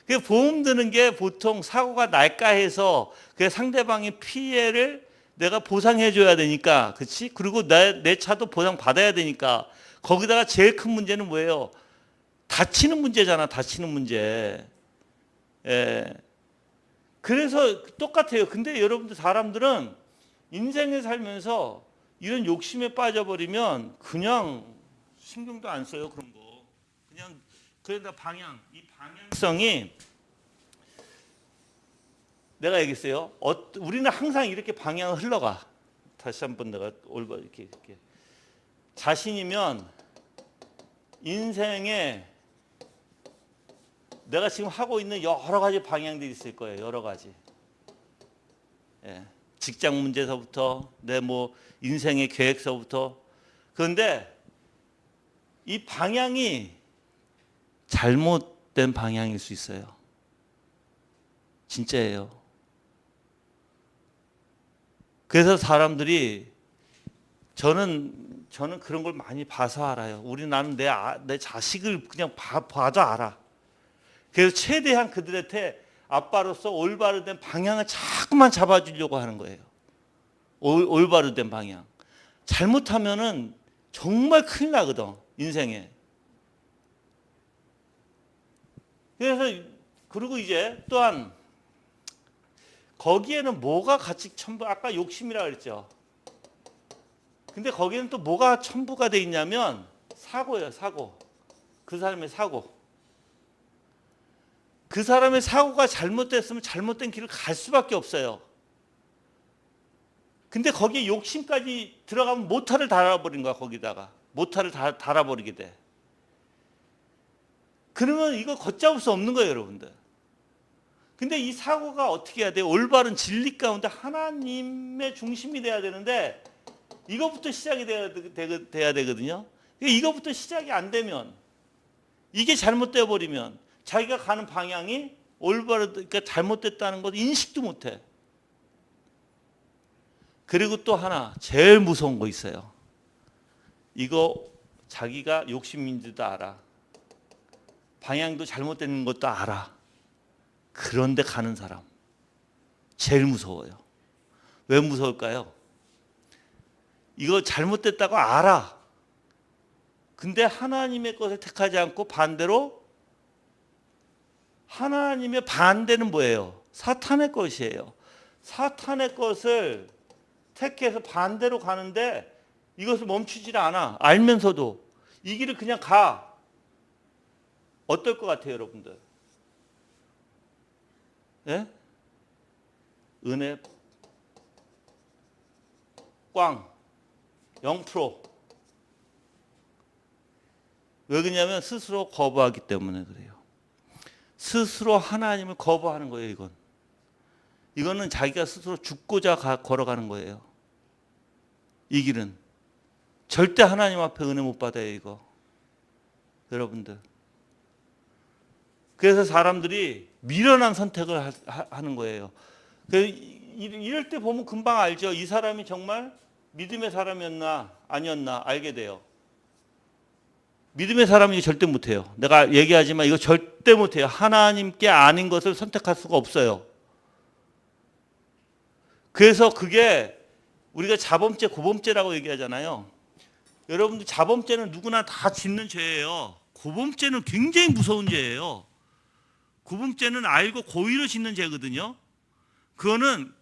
그 보험 드는 게 보통 사고가 날까 해서 그 상대방의 피해를 내가 보상해 줘야 되니까, 그렇지? 그리고 내 차도 보상 받아야 되니까. 거기다가 제일 큰 문제는 뭐예요? 다치는 문제잖아. 다치는 문제. 예. 그래서 똑같아요. 근데 여러분들 사람들은 인생을 살면서 이런 욕심에 빠져버리면 그냥 신경도 안 써요. 그런 거. 그냥 그러다 이 방향성이 내가 얘기했어요. 우리는 항상 이렇게 방향을 흘러가. 다시 한번 내가 올바 이렇게. 자신이면 인생에 내가 지금 하고 있는 여러 가지 방향들이 있을 거예요. 여러 가지. 예. 직장 문제서부터 내 인생의 계획서부터. 그런데 이 방향이 잘못된 방향일 수 있어요. 진짜예요. 그래서 사람들이 저는 그런 걸 많이 봐서 알아요. 나는 내 자식을 그냥 봐도 알아. 그래서 최대한 그들한테 아빠로서 올바로 된 방향을 자꾸만 잡아주려고 하는 거예요. 올바로 된 방향. 잘못하면은 정말 큰일 나거든, 인생에. 그래서 그리고 이제 또한 거기에는 뭐가 같이 아까 욕심이라 그랬죠. 근데 거기에는 또 뭐가 첨부가 돼 있냐면 사고예요, 사고. 그 사람의 사고. 그 사람의 사고가 잘못됐으면 잘못된 길을 갈 수밖에 없어요. 근데 거기에 욕심까지 들어가면 모타를 달아버린 거야, 거기다가. 모타를 달아버리게 돼. 그러면 이거 걷잡을 수 없는 거예요, 여러분들. 근데 이 사고가 어떻게 해야 돼요? 올바른 진리 가운데 하나님의 중심이 돼야 되는데 이거부터 시작이 돼야 되거든요. 이거부터 시작이 안 되면 이게 잘못되어 버리면 자기가 가는 방향이 그러니까 잘못됐다는 것 인식도 못해. 그리고 또 하나 제일 무서운 거 있어요. 이거 자기가 욕심인지도 알아. 방향도 잘못된 것도 알아. 그런데 가는 사람 제일 무서워요. 왜 무서울까요? 이거 잘못됐다고 알아. 근데 하나님의 것을 택하지 않고 반대로 하나님의 반대는 뭐예요? 사탄의 것이에요. 사탄의 것을 택해서 반대로 가는데 이것을 멈추질 않아. 알면서도 이 길을 그냥 가. 어떨 것 같아요, 여러분들? 예? 은혜 꽝 0%. 왜 그러냐면 스스로 거부하기 때문에 그래요. 스스로 하나님을 거부하는 거예요. 이거는 자기가 스스로 죽고자 걸어가는 거예요. 이 길은 절대 하나님 앞에 은혜 못 받아요. 이거 여러분들. 그래서 사람들이 미련한 선택을 하는 거예요. 이럴 때 보면 금방 알죠. 이 사람이 정말 믿음의 사람이었나 아니었나 알게 돼요. 믿음의 사람이 절대 못해요. 내가 얘기하지만 이거 절대 못해요. 하나님께 아닌 것을 선택할 수가 없어요. 그래서 그게 우리가 자범죄, 고범죄라고 얘기하잖아요. 여러분들 자범죄는 누구나 다 짓는 죄예요. 고범죄는 굉장히 무서운 죄예요. 고범죄는 알고 고의로 짓는 죄거든요. 그거는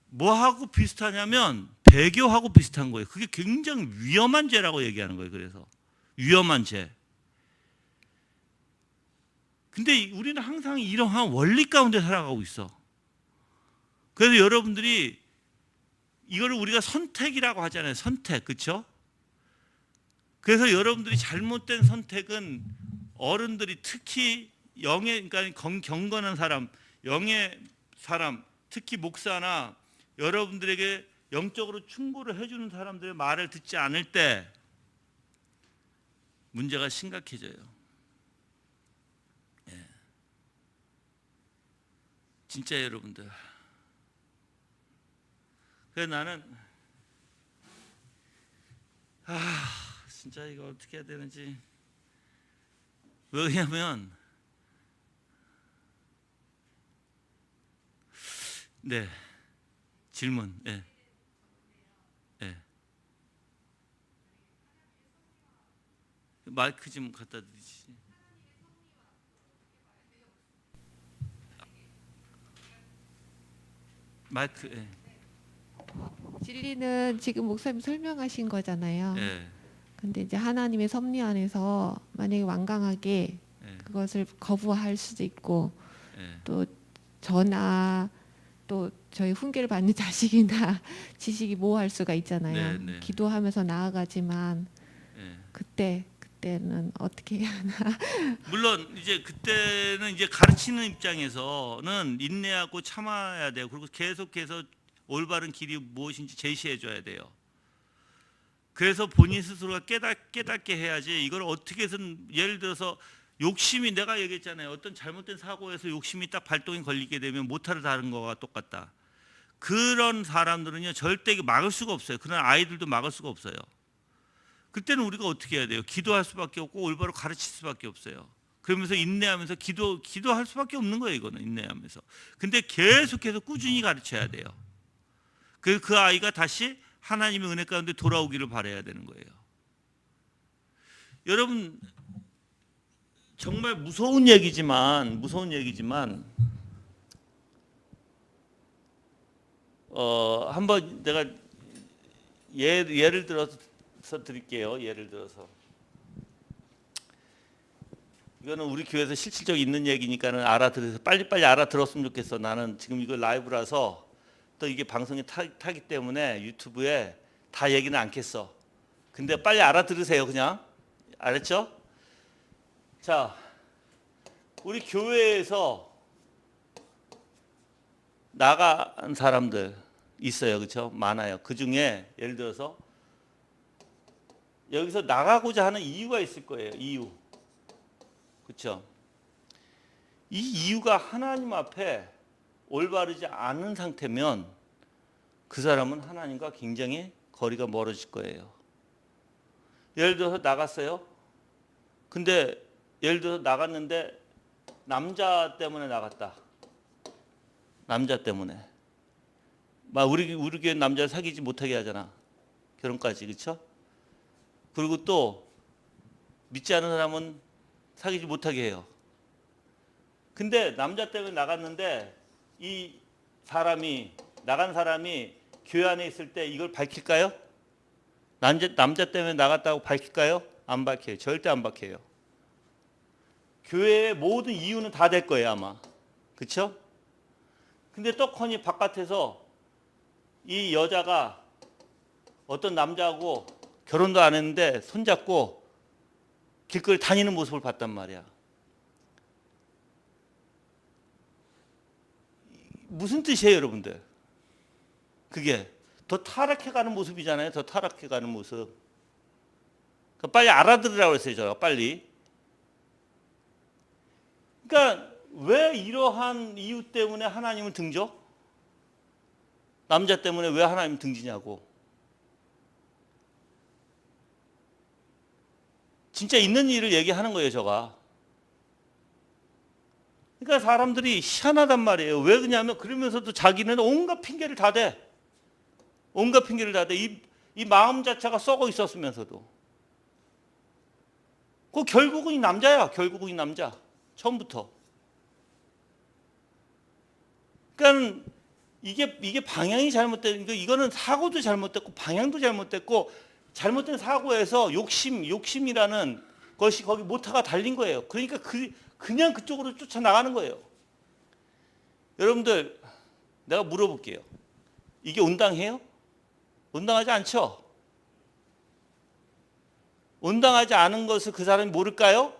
뭐하고 비슷하냐면 배교하고 비슷한 거예요. 그게 굉장히 위험한 죄라고 얘기하는 거예요. 그래서 위험한 죄. 근데 우리는 항상 이러한 원리 가운데 살아가고 있어. 그래서 여러분들이 이거를 우리가 선택이라고 하잖아요. 선택, 그렇죠? 그래서 여러분들이 잘못된 선택은 어른들이 특히 그러니까 경건한 사람, 영의 사람, 특히 목사나 여러분들에게 영적으로 충고를 해주는 사람들의 말을 듣지 않을 때 문제가 심각해져요. 예. 진짜 여러분들. 그래서 나는 진짜 이거 어떻게 해야 되는지. 왜냐하면 네 질문. 예. 예. 마이크 좀 갖다 드리지. 마이크. 예. 진리는 지금 목사님 설명하신 거잖아요. 예. 근데 이제 하나님의 섭리 안에서 만약에 완강하게 예. 그것을 거부할 수도 있고 예. 또 저나 또 저희 훈계를 받는 자식이나 지식이 모호할 수가 있잖아요. 네, 네. 기도하면서 나아가지만 예. 그때는 어떻게 해야 하나. 물론 이제 그때는 이제 가르치는 입장에서는 인내하고 참아야 돼요. 그리고 계속해서 올바른 길이 무엇인지 제시해 줘야 돼요. 그래서 본인 스스로가 깨닫게 해야지. 이걸 어떻게 해서는 예를 들어서 욕심이, 내가 얘기했잖아요. 어떤 잘못된 사고에서 욕심이 딱 발동이 걸리게 되면 모타를 다른 거와 똑같다. 그런 사람들은요 절대 막을 수가 없어요. 그런 아이들도 막을 수가 없어요. 그때는 우리가 어떻게 해야 돼요? 기도할 수밖에 없고 올바로 가르칠 수밖에 없어요. 그러면서 인내하면서 기도할 수밖에 없는 거예요. 이거는 인내하면서. 근데 계속해서 꾸준히 가르쳐야 돼요. 그 아이가 다시 하나님의 은혜 가운데 돌아오기를 바라야 되는 거예요. 여러분 정말 무서운 얘기지만 한번 내가 예를 들어서 드릴게요. 예를 들어서 이거는 우리 교회에서 실질적으로 있는 얘기니까는 알아들어서 빨리빨리 알아들었으면 좋겠어. 나는 지금 이거 라이브라서 또 이게 방송에 타기 때문에 유튜브에 다 얘기는 않겠어. 근데 빨리 알아들으세요. 그냥 알았죠? 자, 우리 교회에서 나간 사람들 있어요. 그렇죠? 많아요. 그 중에 예를 들어서 여기서 나가고자 하는 이유가 있을 거예요. 이유. 그렇죠? 이 이유가 하나님 앞에 올바르지 않은 상태면 그 사람은 하나님과 굉장히 거리가 멀어질 거예요. 예를 들어서 나갔어요. 근데 예를 들어서 나갔는데 남자 때문에 나갔다. 남자 때문에. 막 우리 교회 남자 사귀지 못하게 하잖아. 결혼까지. 그렇죠? 그리고 또 믿지 않은 사람은 사귀지 못하게 해요. 근데 남자 때문에 나갔는데 이 사람이 나간 사람이 교회 안에 있을 때 이걸 밝힐까요? 남자 때문에 나갔다고 밝힐까요? 안 밝혀요. 절대 안 밝혀요. 교회의 모든 이유는 다 될 거예요, 아마. 그렇죠? 근데 떡하니 바깥에서 이 여자가 어떤 남자하고 결혼도 안 했는데 손잡고 길거리 다니는 모습을 봤단 말이야. 무슨 뜻이에요, 여러분들? 그게 더 타락해가는 모습이잖아요. 더 타락해가는 모습. 그러니까 빨리 알아들으라고 했어요, 제가 빨리. 그러니까 왜 이러한 이유 때문에 하나님을 등져? 남자 때문에 왜 하나님 등지냐고. 진짜 있는 일을 얘기하는 거예요, 제가. 그러니까 사람들이 희한하단 말이에요. 왜 그러냐면 그러면서도 자기는 온갖 핑계를 다 대. 온갖 핑계를 다 대. 이 마음 자체가 썩어 있었으면서도. 그 결국은 이 남자야. 결국은 이 남자. 처음부터. 그러니까 이게 방향이 잘못된, 이거는 사고도 잘못됐고 방향도 잘못됐고 잘못된 사고에서 욕심이라는 것이 거기 모터가 달린 거예요. 그러니까 그냥 그쪽으로 쫓아나가는 거예요. 여러분들, 내가 물어볼게요. 이게 온당해요? 온당하지 않죠? 온당하지 않은 것을 그 사람이 모를까요?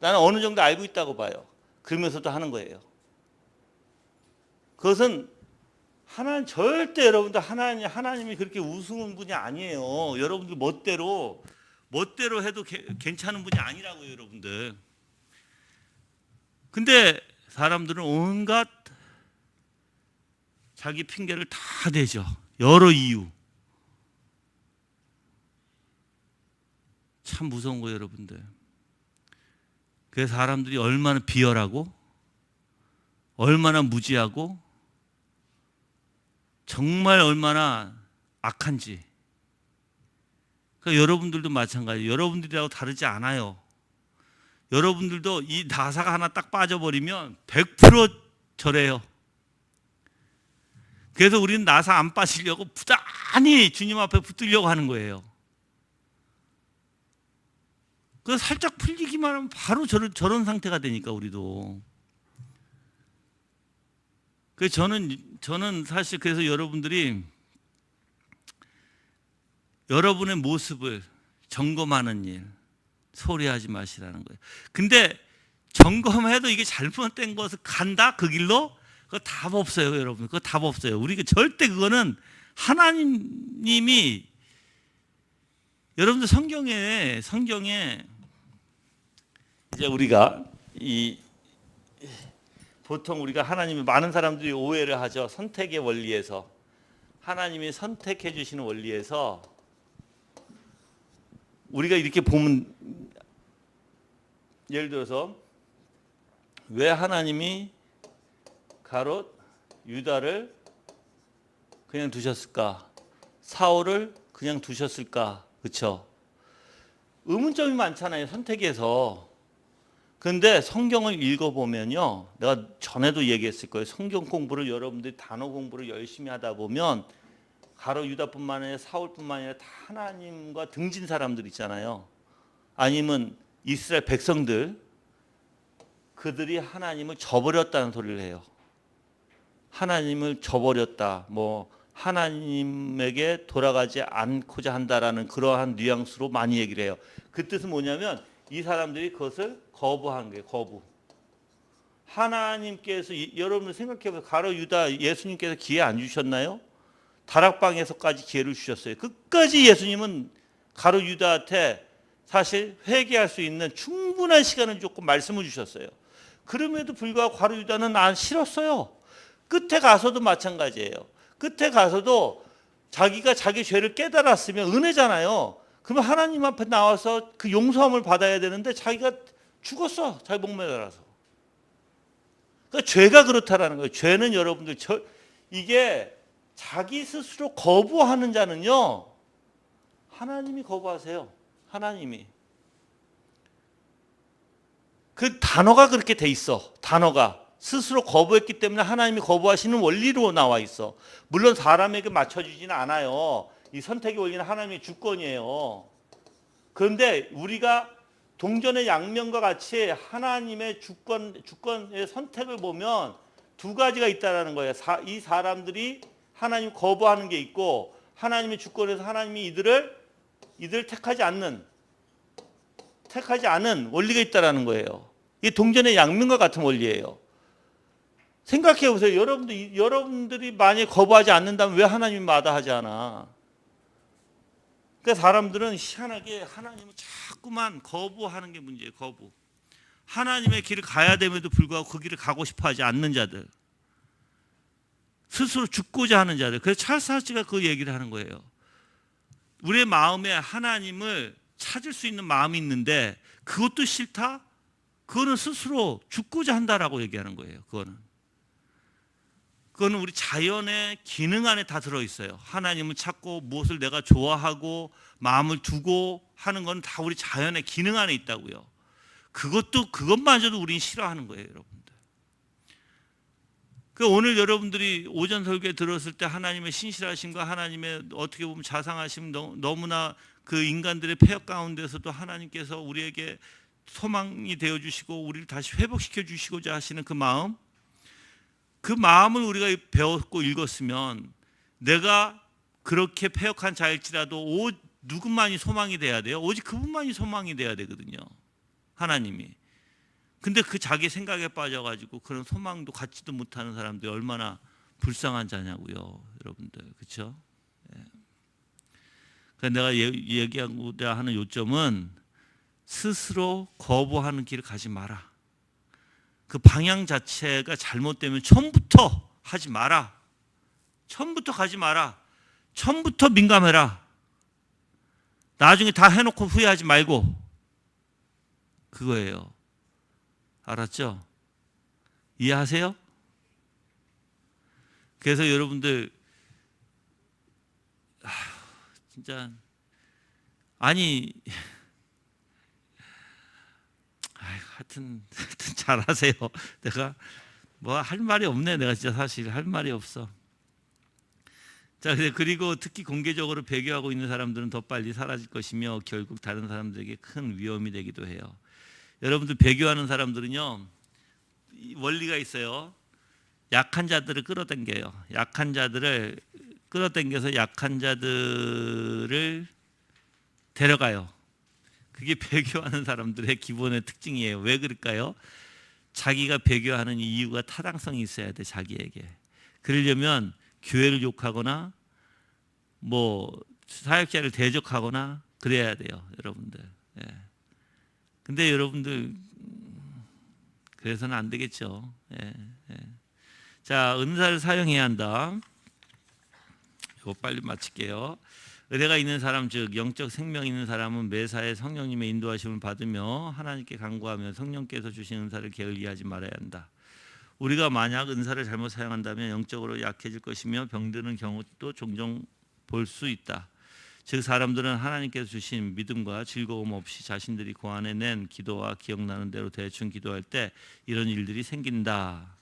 나는 어느 정도 알고 있다고 봐요. 그러면서도 하는 거예요. 그것은 하나님, 절대 여러분들 하나님이 그렇게 우스운 분이 아니에요. 여러분들 멋대로 해도 괜찮은 분이 아니라고요, 여러분들. 근데 사람들은 온갖 자기 핑계를 다 대죠. 여러 이유. 참 무서운 거예요, 여러분들. 그래서 사람들이 얼마나 비열하고 얼마나 무지하고 정말 얼마나 악한지. 그러니까 여러분들도 마찬가지예요. 여러분들이라고 다르지 않아요. 여러분들도 이 나사가 하나 딱 빠져버리면 100% 저래요. 그래서 우리는 나사 안 빠지려고 부단히 주님 앞에 붙들려고 하는 거예요. 그래서 살짝 풀리기만 하면 바로 저런 상태가 되니까 우리도. 그래서 저는 사실 그래서 여러분들이 여러분의 모습을 점검하는 일 소홀히 하지 마시라는 거예요. 근데 점검해도 이게 잘못된 것을 간다 그 길로 그거 답 없어요, 여러분. 그거 답 없어요. 우리가 절대 그거는 하나님이 여러분들 성경에 이제 우리가 보통 우리가 하나님이 많은 사람들이 오해를 하죠. 선택의 원리에서 하나님이 선택해 주시는 원리에서 우리가 이렇게 보면 예를 들어서 왜 하나님이 가롯 유다를 그냥 두셨을까? 사울을 그냥 두셨을까? 그렇죠? 의문점이 많잖아요, 선택에서. 그런데 성경을 읽어보면요, 내가 전에도 얘기했을 거예요. 성경 공부를 여러분들이 단어 공부를 열심히 하다 보면 가롯 유다뿐만 아니라 사울뿐만 아니라 다 하나님과 등진 사람들 있잖아요. 아니면 이스라엘 백성들, 그들이 하나님을 저버렸다는 소리를 해요. 하나님을 저버렸다, 뭐 하나님에게 돌아가지 않고자 한다라는 그러한 뉘앙스로 많이 얘기를 해요. 그 뜻은 뭐냐면 이 사람들이 그것을 거부한 거예요. 거부. 하나님께서 여러분 생각해보세요. 가롯 유다 예수님께서 기회 안 주셨나요? 다락방에서까지 기회를 주셨어요. 끝까지 예수님은 가롯 유다한테 사실 회개할 수 있는 충분한 시간을 줬고 말씀을 주셨어요. 그럼에도 불구하고 가롯 유다는 안 싫었어요. 끝에 가서도 마찬가지예요. 끝에 가서도 자기가 자기 죄를 깨달았으면 은혜잖아요. 그러면 하나님 앞에 나와서 그 용서함을 받아야 되는데 자기가 죽었어. 자기 목매 달아서. 그러니까 죄가 그렇다라는 거예요. 죄는 여러분들 이게 자기 스스로 거부하는 자는요, 하나님이 거부하세요. 하나님이. 그 단어가 그렇게 돼 있어. 단어가 스스로 거부했기 때문에 하나님이 거부하시는 원리로 나와 있어. 물론 사람에게 맞춰주지는 않아요. 이 선택의 원리는 하나님의 주권이에요. 그런데 우리가 동전의 양면과 같이 하나님의 주권의 선택을 보면 두 가지가 있다라는 거예요. 이 사람들이 하나님 거부하는 게 있고 하나님의 주권에서 하나님이 이들을 택하지 않는 원리가 있다라는 거예요. 이게 동전의 양면과 같은 원리예요. 생각해 보세요. 여러분들이 만약에 거부하지 않는다면 왜 하나님이 마다하지 않아? 그러니까 사람들은 희한하게 하나님을 자꾸만 거부하는 게 문제예요. 거부. 하나님의 길을 가야 됨에도 불구하고 그 길을 가고 싶어 하지 않는 자들. 스스로 죽고자 하는 자들. 그래서 찰스 하치가 그 얘기를 하는 거예요. 우리의 마음에 하나님을 찾을 수 있는 마음이 있는데 그것도 싫다? 그거는 스스로 죽고자 한다라고 얘기하는 거예요. 그거는 우리 자연의 기능 안에 다 들어있어요. 하나님을 찾고 무엇을 내가 좋아하고 마음을 두고 하는 건 다 우리 자연의 기능 안에 있다고요. 그것마저도 우리는 싫어하는 거예요, 여러분들. 오늘 여러분들이 오전 설교에 들었을 때 하나님의 신실하심과 하나님의 어떻게 보면 자상하심, 너무나 그 인간들의 폐역 가운데서도 하나님께서 우리에게 소망이 되어주시고 우리를 다시 회복시켜 주시고자 하시는 그 마음을 우리가 배웠고 읽었으면 내가 그렇게 폐역한 자일지라도 누구만이 소망이 돼야 돼요? 오직 그분만이 소망이 돼야 되거든요. 하나님이. 근데 그 자기 생각에 빠져가지고 그런 소망도 갖지도 못하는 사람들이 얼마나 불쌍한 자냐고요, 여러분들. 그렇죠? 그래서 내가 얘기하고자 하는 요점은 스스로 거부하는 길을 가지 마라. 그 방향 자체가 잘못되면 처음부터 하지 마라. 처음부터 가지 마라. 처음부터 민감해라. 나중에 다 해놓고 후회하지 말고. 그거예요. 알았죠? 이해하세요? 그래서 여러분들 진짜 하여튼 잘하세요. 내가 뭐 할 말이 없네. 내가 진짜 사실 할 말이 없어. 자, 그리고 특히 공개적으로 배교하고 있는 사람들은 더 빨리 사라질 것이며 결국 다른 사람들에게 큰 위험이 되기도 해요. 여러분들 배교하는 사람들은요, 원리가 있어요. 약한 자들을 끌어당겨요. 약한 자들을 끌어당겨서 약한 자들을 데려가요. 그게 배교하는 사람들의 기본의 특징이에요. 왜 그럴까요? 자기가 배교하는 이유가 타당성이 있어야 돼, 자기에게. 그러려면 교회를 욕하거나 뭐 사역자를 대적하거나 그래야 돼요, 여러분들. 근데 여러분들 그래서는 안 되겠죠. 자, 은사를 사용해야 한다. 이거 빨리 마칠게요. 은혜가 있는 사람, 즉 영적 생명 있는 사람은 매사에 성령님의 인도하심을 받으며 하나님께 간구하며 성령께서 주신 은사를 게을리하지 말아야 한다. 우리가 만약 은사를 잘못 사용한다면 영적으로 약해질 것이며 병드는 경우도 종종 볼 수 있다. 즉 사람들은 하나님께서 주신 믿음과 즐거움 없이 자신들이 고안해 낸 기도와 기억나는 대로 대충 기도할 때 이런 일들이 생긴다.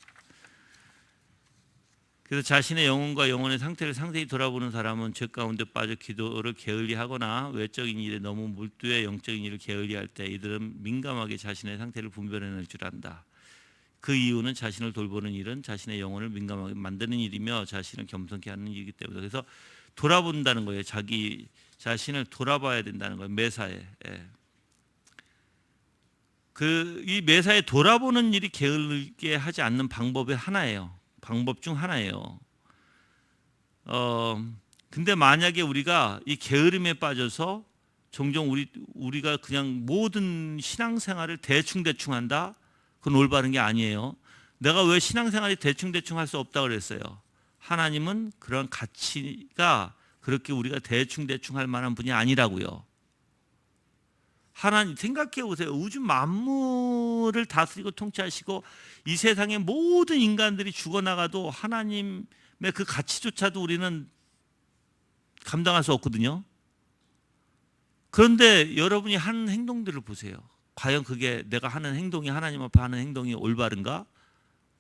그래서 자신의 영혼과 영혼의 상태를 상세히 돌아보는 사람은 죄 가운데 빠져 기도를 게을리하거나 외적인 일에 너무 몰두해 영적인 일을 게을리할 때 이들은 민감하게 자신의 상태를 분별해낼 줄 안다. 그 이유는 자신을 돌보는 일은 자신의 영혼을 민감하게 만드는 일이며 자신을 겸손케 하는 일이기 때문에. 그래서 돌아본다는 거예요. 자기 자신을 돌아봐야 된다는 거예요. 매사에. 이 매사에 돌아보는 일이 게을리게 하지 않는 방법의 하나예요. 방법 중 하나예요. 근데 만약에 우리가 이 게으름에 빠져서 종종 우리가 그냥 모든 신앙생활을 대충 한다? 그건 올바른 게 아니에요. 내가 왜 신앙생활이 대충 할 수 없다고 그랬어요? 하나님은 그런 가치가 그렇게 우리가 대충 할 만한 분이 아니라고요. 하나님 생각해 보세요. 우주 만물을 다스리고 통치하시고 이 세상의 모든 인간들이 죽어나가도 하나님의 그 가치조차도 우리는 감당할 수 없거든요. 그런데 여러분이 하는 행동들을 보세요. 과연 그게 내가 하는 행동이 하나님 앞에 하는 행동이 올바른가?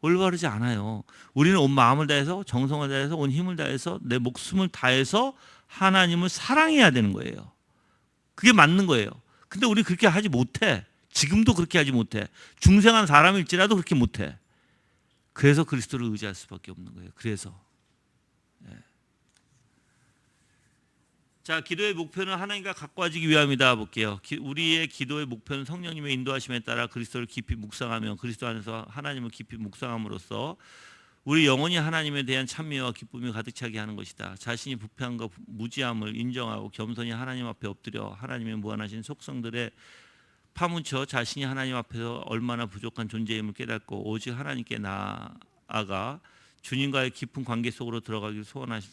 올바르지 않아요. 우리는 온 마음을 다해서 정성을 다해서 온 힘을 다해서 내 목숨을 다해서 하나님을 사랑해야 되는 거예요. 그게 맞는 거예요. 근데 우리 그렇게 하지 못해. 지금도 그렇게 하지 못해. 중생한 사람일지라도 그렇게 못해. 그래서 그리스도를 의지할 수밖에 없는 거예요. 그래서 자, 기도의 목표는 하나님과 가까워지기 위함이다. 볼게요. 우리의 기도의 목표는 성령님의 인도하심에 따라 그리스도를 깊이 묵상하며 그리스도 안에서 하나님을 깊이 묵상함으로써 우리 영혼이 하나님에 대한 찬미와 기쁨이 가득 차게 하는 것이다. 자신이 부패함과 무지함을 인정하고 겸손히 하나님 앞에 엎드려 하나님의 무한하신 속성들에 파묻혀 자신이 하나님 앞에서 얼마나 부족한 존재임을 깨닫고 오직 하나님께 나아가 주님과의 깊은 관계 속으로 들어가기를 소원하실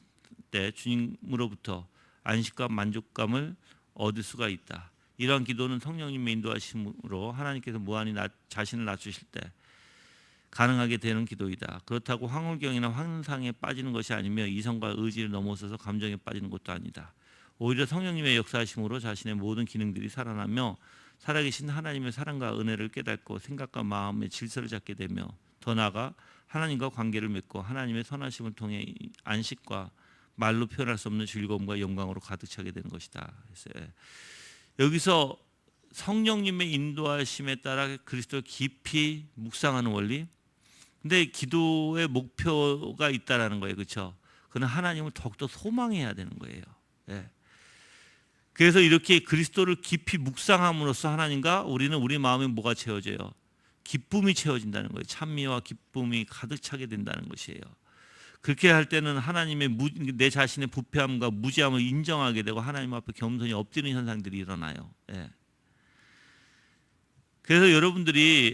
때 주님으로부터 안식과 만족감을 얻을 수가 있다. 이러한 기도는 성령님의 인도하심으로 하나님께서 무한히 자신을 낮추실 때 가능하게 되는 기도이다. 그렇다고 황홀경이나 환상에 빠지는 것이 아니며 이성과 의지를 넘어서서 감정에 빠지는 것도 아니다. 오히려 성령님의 역사하심으로 자신의 모든 기능들이 살아나며 살아계신 하나님의 사랑과 은혜를 깨닫고 생각과 마음의 질서를 잡게 되며 더 나아가 하나님과 관계를 맺고 하나님의 선하심을 통해 안식과 말로 표현할 수 없는 즐거움과 영광으로 가득 차게 되는 것이다. 그래서 여기서 성령님의 인도하심에 따라 그리스도를 깊이 묵상하는 원리. 근데 기도의 목표가 있다라는 거예요, 그렇죠? 그는 하나님을 더욱더 소망해야 되는 거예요. 예. 그래서 이렇게 그리스도를 깊이 묵상함으로써 하나님과 우리는 우리 마음에 뭐가 채워져요? 기쁨이 채워진다는 거예요. 찬미와 기쁨이 가득 차게 된다는 것이에요. 그렇게 할 때는 하나님의 내 자신의 부패함과 무지함을 인정하게 되고 하나님 앞에 겸손히 엎드리는 현상들이 일어나요. 예. 그래서 여러분들이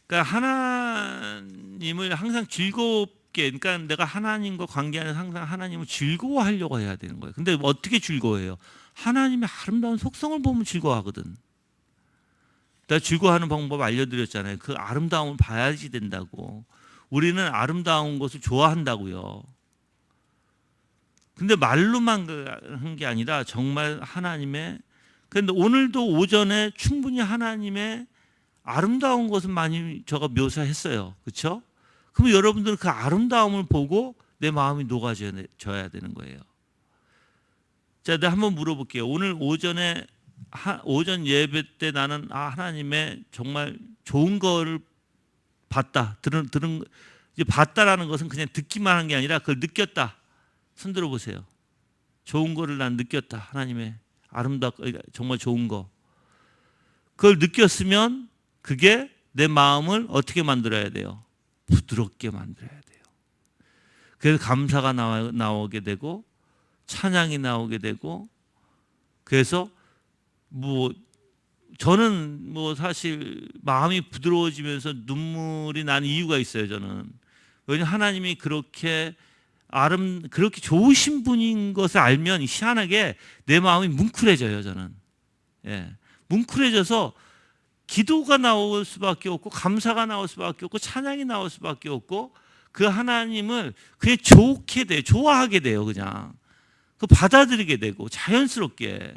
그러니까 하나님을 항상 즐겁게, 그러니까 내가 하나님과 관계하는 항상 하나님을 즐거워하려고 해야 되는 거예요. 근데 어떻게 즐거워해요? 하나님의 아름다운 속성을 보면 즐거워하거든. 내가 즐거워하는 방법 알려드렸잖아요. 그 아름다움을 봐야지 된다고. 우리는 아름다운 것을 좋아한다고요. 근데 말로만 한 게 아니라 정말 하나님의, 그런데 오늘도 오전에 충분히 하나님의 아름다운 것은 많이 제가 묘사했어요. 그렇죠? 그럼 여러분들은 그 아름다움을 보고 내 마음이 녹아져야 되는 거예요. 자, 내가 한번 물어볼게요. 오늘 오전에 오전 예배 때 나는 하나님의 정말 좋은 거를 봤다. 이제 봤다라는 것은 그냥 듣기만 한 게 아니라 그걸 느꼈다. 손 들어 보세요. 좋은 거를 난 느꼈다. 하나님의 아름답고 정말 좋은 거. 그걸 느꼈으면 그게 내 마음을 어떻게 만들어야 돼요? 부드럽게 만들어야 돼요. 그래서 감사가 나오게 되고 찬양이 나오게 되고, 그래서 저는 사실 마음이 부드러워지면서 눈물이 나는 이유가 있어요. 저는 왜냐하면 하나님이 그렇게 좋으신 분인 것을 알면 희한하게 내 마음이 뭉클해져요. 저는 뭉클해져서 기도가 나올 수밖에 없고 감사가 나올 수밖에 없고 찬양이 나올 수밖에 없고 그 하나님을 그냥 좋게 돼요. 좋아하게 돼요. 그냥 그 받아들이게 되고 자연스럽게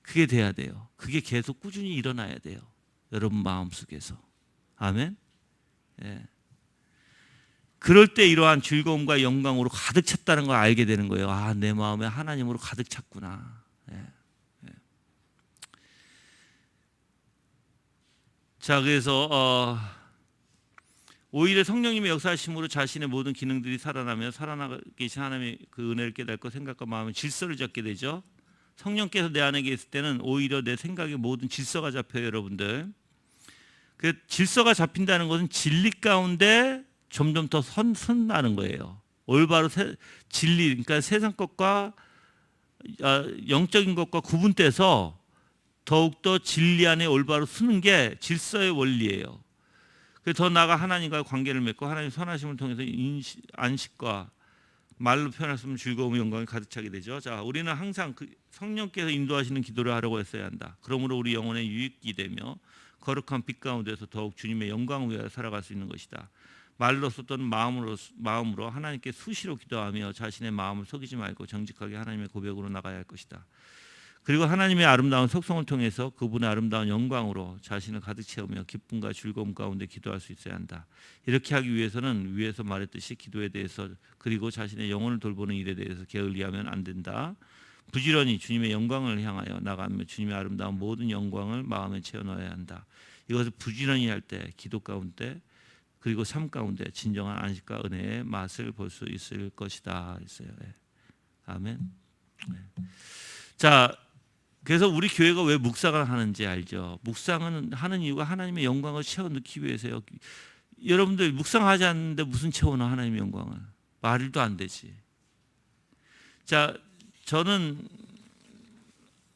그게 돼야 돼요. 그게 계속 꾸준히 일어나야 돼요. 여러분 마음속에서. 아멘. 그럴 때 이러한 즐거움과 영광으로 가득 찼다는 걸 알게 되는 거예요. 내 마음에 하나님으로 가득 찼구나. 자, 그래서 오히려 성령님의 역사하심으로 자신의 모든 기능들이 살아나며 살아나게 계신 하나님의 그 은혜를 깨닫고 생각과 마음의 질서를 잡게 되죠. 성령께서 내 안에 계실 때는 오히려 내 생각의 모든 질서가 잡혀요, 여러분들. 그 질서가 잡힌다는 것은 진리 가운데 점점 더 선나는 거예요. 올바로 진리, 그러니까 세상 것과 영적인 것과 구분돼서 더욱더 진리 안에 올바로 서는 게 질서의 원리예요. 그래서 더 나아가 하나님과 관계를 맺고 하나님의 선하심을 통해서 안식과 말로 표현할 수 없는 즐거움, 영광이 가득 차게 되죠. 자, 우리는 항상 그 성령께서 인도하시는 기도를 하려고 했어야 한다. 그러므로 우리 영혼의 유익이 되며 거룩한 빛 가운데서 더욱 주님의 영광을 위하여 살아갈 수 있는 것이다. 말로써 또는 마음으로 하나님께 수시로 기도하며 자신의 마음을 속이지 말고 정직하게 하나님의 고백으로 나가야 할 것이다. 그리고 하나님의 아름다운 속성을 통해서 그분의 아름다운 영광으로 자신을 가득 채우며 기쁨과 즐거움 가운데 기도할 수 있어야 한다. 이렇게 하기 위해서는 위에서 말했듯이 기도에 대해서 그리고 자신의 영혼을 돌보는 일에 대해서 게을리하면 안 된다. 부지런히 주님의 영광을 향하여 나가며 주님의 아름다운 모든 영광을 마음에 채워 넣어야 한다. 이것을 부지런히 할 때 기도 가운데 그리고 삶 가운데 진정한 안식과 은혜의 맛을 볼 수 있을 것이다 했어요. 예. 아멘. 네. 자, 그래서 우리 교회가 왜 묵상을 하는지 알죠? 묵상은 하는 이유가 하나님의 영광을 채워 넣기 위해서요. 여러분들 묵상하지 않는데 무슨 채워넣어 하나님의 영광을? 말도 안 되지. 자, 저는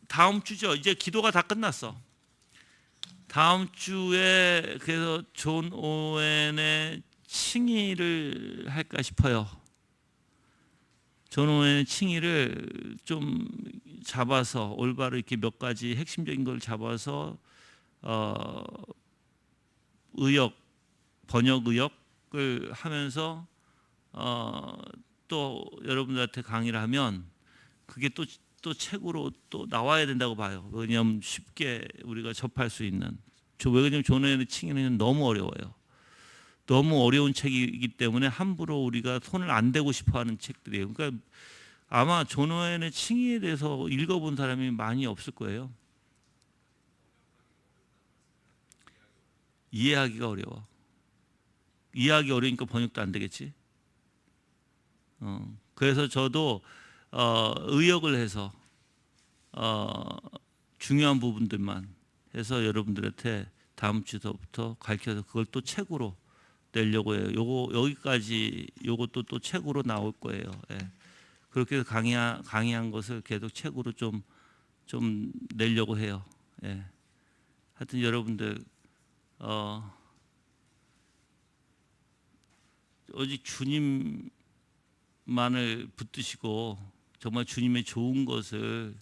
다음 주죠. 이제 기도가 다 끝났어. 다음 주에 그래서 존 오웬의 칭의를 할까 싶어요. 존 오웬의 칭의를 좀 잡아서 올바로 이렇게 몇 가지 핵심적인 걸 잡아서 의역 번역 의역을 하면서 또 여러분들한테 강의를 하면 그게 또 책으로 또 나와야 된다고 봐요. 왜냐하면 쉽게 우리가 접할 수 있는. 왜냐하면 존 오웬의 칭의는 너무 어려워요. 너무 어려운 책이기 때문에 함부로 우리가 손을 안 대고 싶어하는 책들이에요. 그러니까 아마 존 오웬의 칭의에 대해서 읽어본 사람이 많이 없을 거예요. 이해하기가 어려워. 이해하기 어려우니까 번역도 안 되겠지. 그래서 저도 의역을 해서 중요한 부분들만 해서 여러분들한테 다음 주부터 가르쳐서 그걸 또 책으로 내려고 해요. 여기까지 요것도 또 책으로 나올 거예요. 예. 그렇게 해서 강의한 것을 계속 책으로 좀 내려고 해요. 예. 하여튼 여러분들 오직 주님만을 붙드시고 정말 주님의 좋은 것을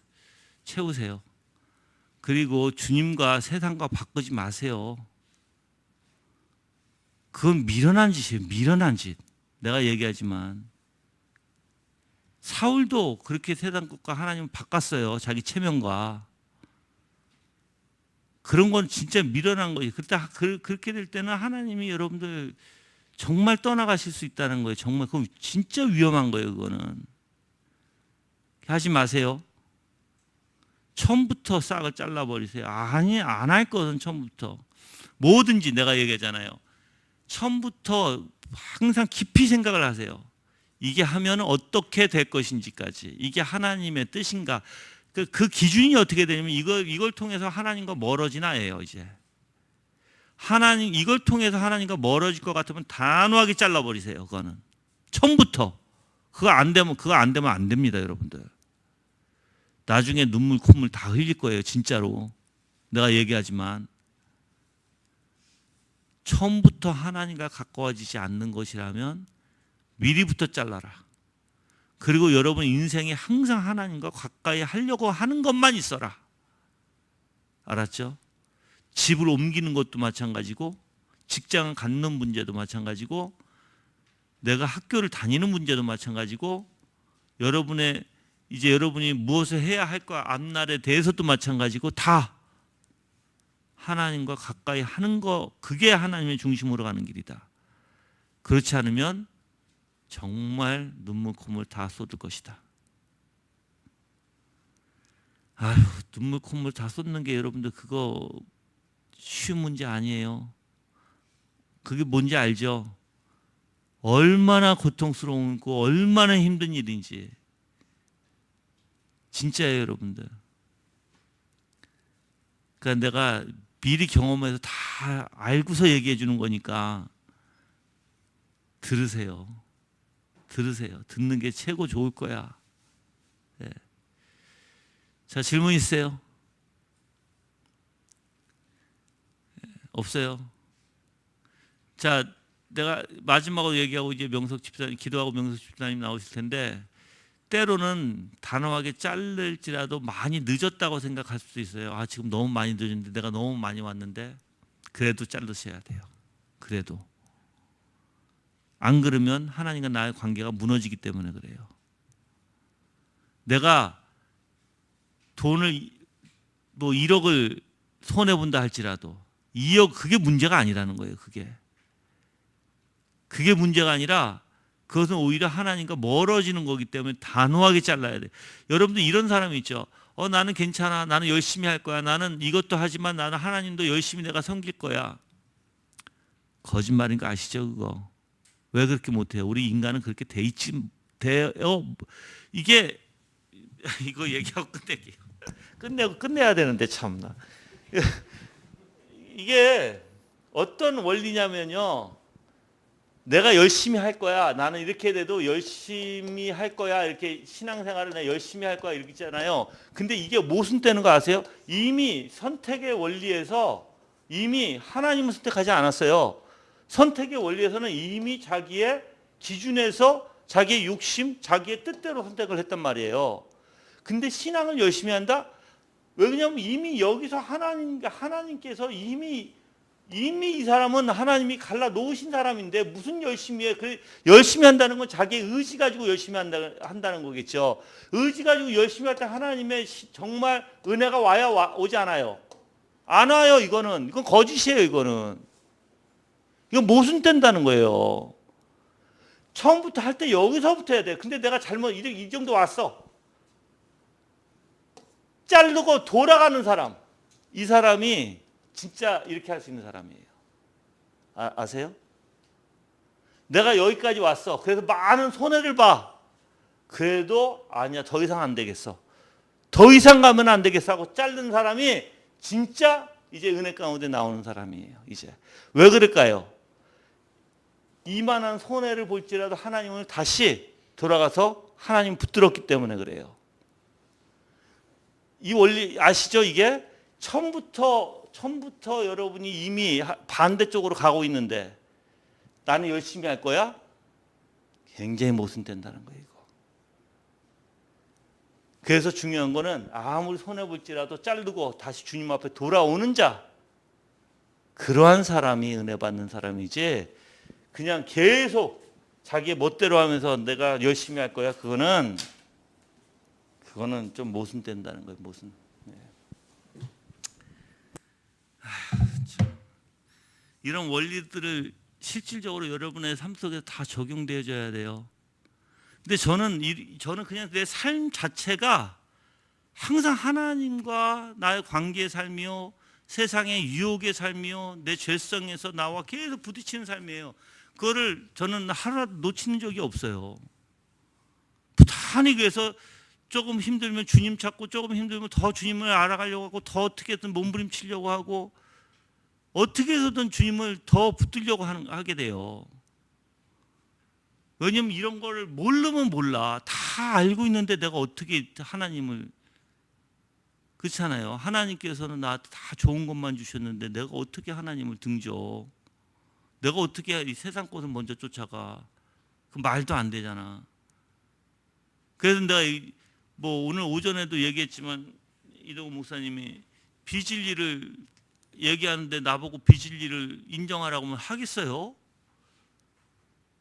채우세요. 그리고 주님과 세상과 바꾸지 마세요. 그건 미련한 짓이에요. 미련한 짓. 내가 얘기하지만 사울도 그렇게 세상 것과 하나님을 바꿨어요. 자기 체면과. 그런 건 진짜 미련한 거예요. 그렇게 될 때는 하나님이 여러분들 정말 떠나가실 수 있다는 거예요. 정말 그건 진짜 위험한 거예요. 그거는 하지 마세요. 처음부터 싹을 잘라버리세요. 아니, 안 할 것은 처음부터 뭐든지 내가 얘기하잖아요. 처음부터 항상 깊이 생각을 하세요. 이게 하면 어떻게 될 것인지까지. 이게 하나님의 뜻인가. 그 기준이 어떻게 되냐면 이걸 통해서 하나님과 멀어지나예요. 이제 이걸 통해서 하나님과 멀어질 것 같으면 단호하게 잘라버리세요. 그거는 처음부터 그거 안 되면 안 됩니다, 여러분들. 나중에 눈물 콧물 다 흘릴 거예요, 진짜로. 내가 얘기하지만 처음부터 하나님과 가까워지지 않는 것이라면 미리부터 잘라라. 그리고 여러분 인생에 항상 하나님과 가까이 하려고 하는 것만 있어라. 알았죠? 집을 옮기는 것도 마찬가지고 직장을 갖는 문제도 마찬가지고 내가 학교를 다니는 문제도 마찬가지고 여러분이 무엇을 해야 할까 앞날에 대해서도 마찬가지고 다 하나님과 가까이 하는 거, 그게 하나님의 중심으로 가는 길이다. 그렇지 않으면 정말 눈물 콧물 다 쏟을 것이다. 아유, 눈물 콧물 다 쏟는 게 여러분들 그거 쉬운 문제 아니에요. 그게 뭔지 알죠? 얼마나 고통스러운고 얼마나 힘든 일인지. 진짜예요, 여러분들. 그러니까 내가 미리 경험해서 다 알고서 얘기해 주는 거니까 들으세요. 듣는 게 최고 좋을 거야. 네. 자, 질문 있어요? 없어요? 자, 내가 마지막으로 얘기하고 이제 명석 집사님, 기도하고 명석 집사님 나오실 텐데 때로는 단호하게 자를지라도 많이 늦었다고 생각할 수도 있어요. 아, 지금 너무 많이 늦었는데 내가 너무 많이 왔는데 그래도 자르셔야 돼요. 그래도. 안 그러면 하나님과 나의 관계가 무너지기 때문에 그래요. 내가 돈을 1억을 손해본다 할지라도 2억 그게 문제가 아니라는 거예요. 그게 문제가 아니라 그것은 오히려 하나님과 멀어지는 거기 때문에 단호하게 잘라야 돼요. 여러분들 이런 사람이 있죠. 나는 괜찮아. 나는 열심히 할 거야. 나는 이것도 하지만 나는 하나님도 열심히 내가 섬길 거야. 거짓말인 거 아시죠, 그거? 왜 그렇게 못해요? 우리 인간은 그렇게 돼요. 이게 이거 얘기하고 끝내야 되는데 참나. 이게 어떤 원리냐면요. 내가 열심히 할 거야. 나는 이렇게 돼도 열심히 할 거야. 이렇게 신앙생활을 내가 열심히 할 거야. 이렇게 있잖아요. 근데 이게 모순되는 거 아세요? 이미 선택의 원리에서 이미 하나님을 선택하지 않았어요. 선택의 원리에서는 이미 자기의 기준에서 자기의 욕심, 자기의 뜻대로 선택을 했단 말이에요. 근데 신앙을 열심히 한다? 왜냐하면 이미 여기서 하나님께서 이미 이 사람은 하나님이 갈라 놓으신 사람인데 무슨 열심히 해? 열심히 한다는 건 자기의 의지 가지고 열심히 한다는 거겠죠. 의지 가지고 열심히 할 때 하나님의 정말 은혜가 오지 않아요. 안 와요. 이건 거짓이에요. 이건 모순된다는 거예요. 처음부터 할 때 여기서부터 해야 돼. 근데 내가 잘못 이 정도 왔어. 자르고 돌아가는 사람. 이 사람이 진짜 이렇게 할 수 있는 사람이에요. 아세요? 내가 여기까지 왔어. 그래서 많은 손해를 봐. 그래도 아니야. 더 이상 안 되겠어. 더 이상 가면 안 되겠어 하고 자른 사람이 진짜 이제 은혜 가운데 나오는 사람이에요. 이제. 왜 그럴까요? 이만한 손해를 볼지라도 하나님을 다시 돌아가서 하나님 붙들었기 때문에 그래요. 이 원리 아시죠? 이게 처음부터 여러분이 이미 반대쪽으로 가고 있는데 나는 열심히 할 거야? 굉장히 모순된다는 거예요. 이거. 그래서 중요한 거는 아무리 손해볼지라도 자르고 다시 주님 앞에 돌아오는 자, 그러한 사람이 은혜 받는 사람이지 그냥 계속 자기의 멋대로 하면서 내가 열심히 할 거야. 그거는 좀 모순된다는 거예요. 모순. 이런 원리들을 실질적으로 여러분의 삶 속에 다 적용되어져야 돼요. 근데 저는 그냥 내 삶 자체가 항상 하나님과 나의 관계의 삶이요, 세상의 유혹의 삶이요, 내 죄성에서 나와 계속 부딪히는 삶이에요. 그거를 저는 하루라도 놓치는 적이 없어요. 부단히 그래서 조금 힘들면 주님 찾고 조금 힘들면 더 주님을 알아가려고 하고 더 어떻게든 몸부림치려고 하고 어떻게 해서든 주님을 더 붙들려고 하게 돼요. 왜냐하면 이런 걸 모르면 몰라. 다 알고 있는데 내가 어떻게 하나님을, 그렇잖아요. 하나님께서는 나한테 다 좋은 것만 주셨는데 내가 어떻게 하나님을 등져. 내가 어떻게 이 세상 것을 먼저 쫓아가. 그 말도 안 되잖아. 그래서 내가 오늘 오전에도 얘기했지만 이동훈 목사님이 비진리를 얘기하는데 나보고 비진리를 인정하라고 하면 하겠어요?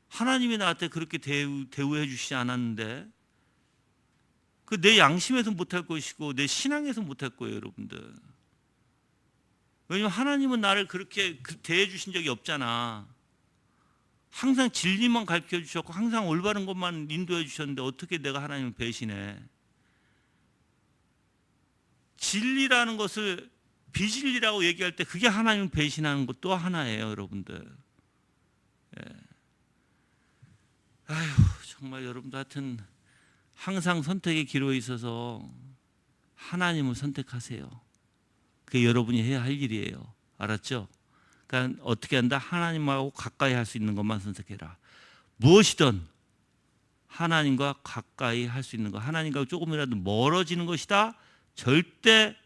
하나님이 나한테 그렇게 대우해 주시지 않았는데 그 내 양심에서 못할 것이고 내 신앙에서 못할 거예요, 여러분들. 왜냐하면 하나님은 나를 그렇게 대해 주신 적이 없잖아. 항상 진리만 가르쳐 주셨고 항상 올바른 것만 인도해 주셨는데 어떻게 내가 하나님을 배신해. 진리라는 것을 비진리라고 얘기할 때 그게 하나님을 배신하는 것도 하나예요, 여러분들. 예. 아휴, 정말 여러분들 하여튼 항상 선택의 기로에 있어서 하나님을 선택하세요. 그게 여러분이 해야 할 일이에요. 알았죠? 그러니까 어떻게 한다? 하나님하고 가까이 할 수 있는 것만 선택해라. 무엇이든 하나님과 가까이 할 수 있는 것, 하나님과 조금이라도 멀어지는 것이다. 절대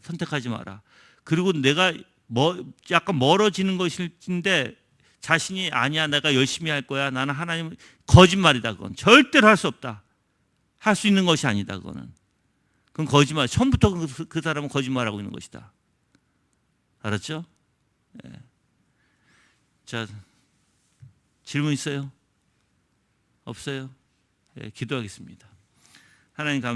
선택하지 마라. 그리고 내가 약간 멀어지는 것인데 자신이 아니야, 내가 열심히 할 거야, 나는 하나님, 거짓말이다. 그건 절대로 할 수 없다. 할 수 있는 것이 아니다. 그건 거짓말. 처음부터 그 사람은 거짓말하고 있는 것이다. 알았죠? 네. 자, 질문 있어요? 없어요? 네, 기도하겠습니다. 하나님 감사합니다.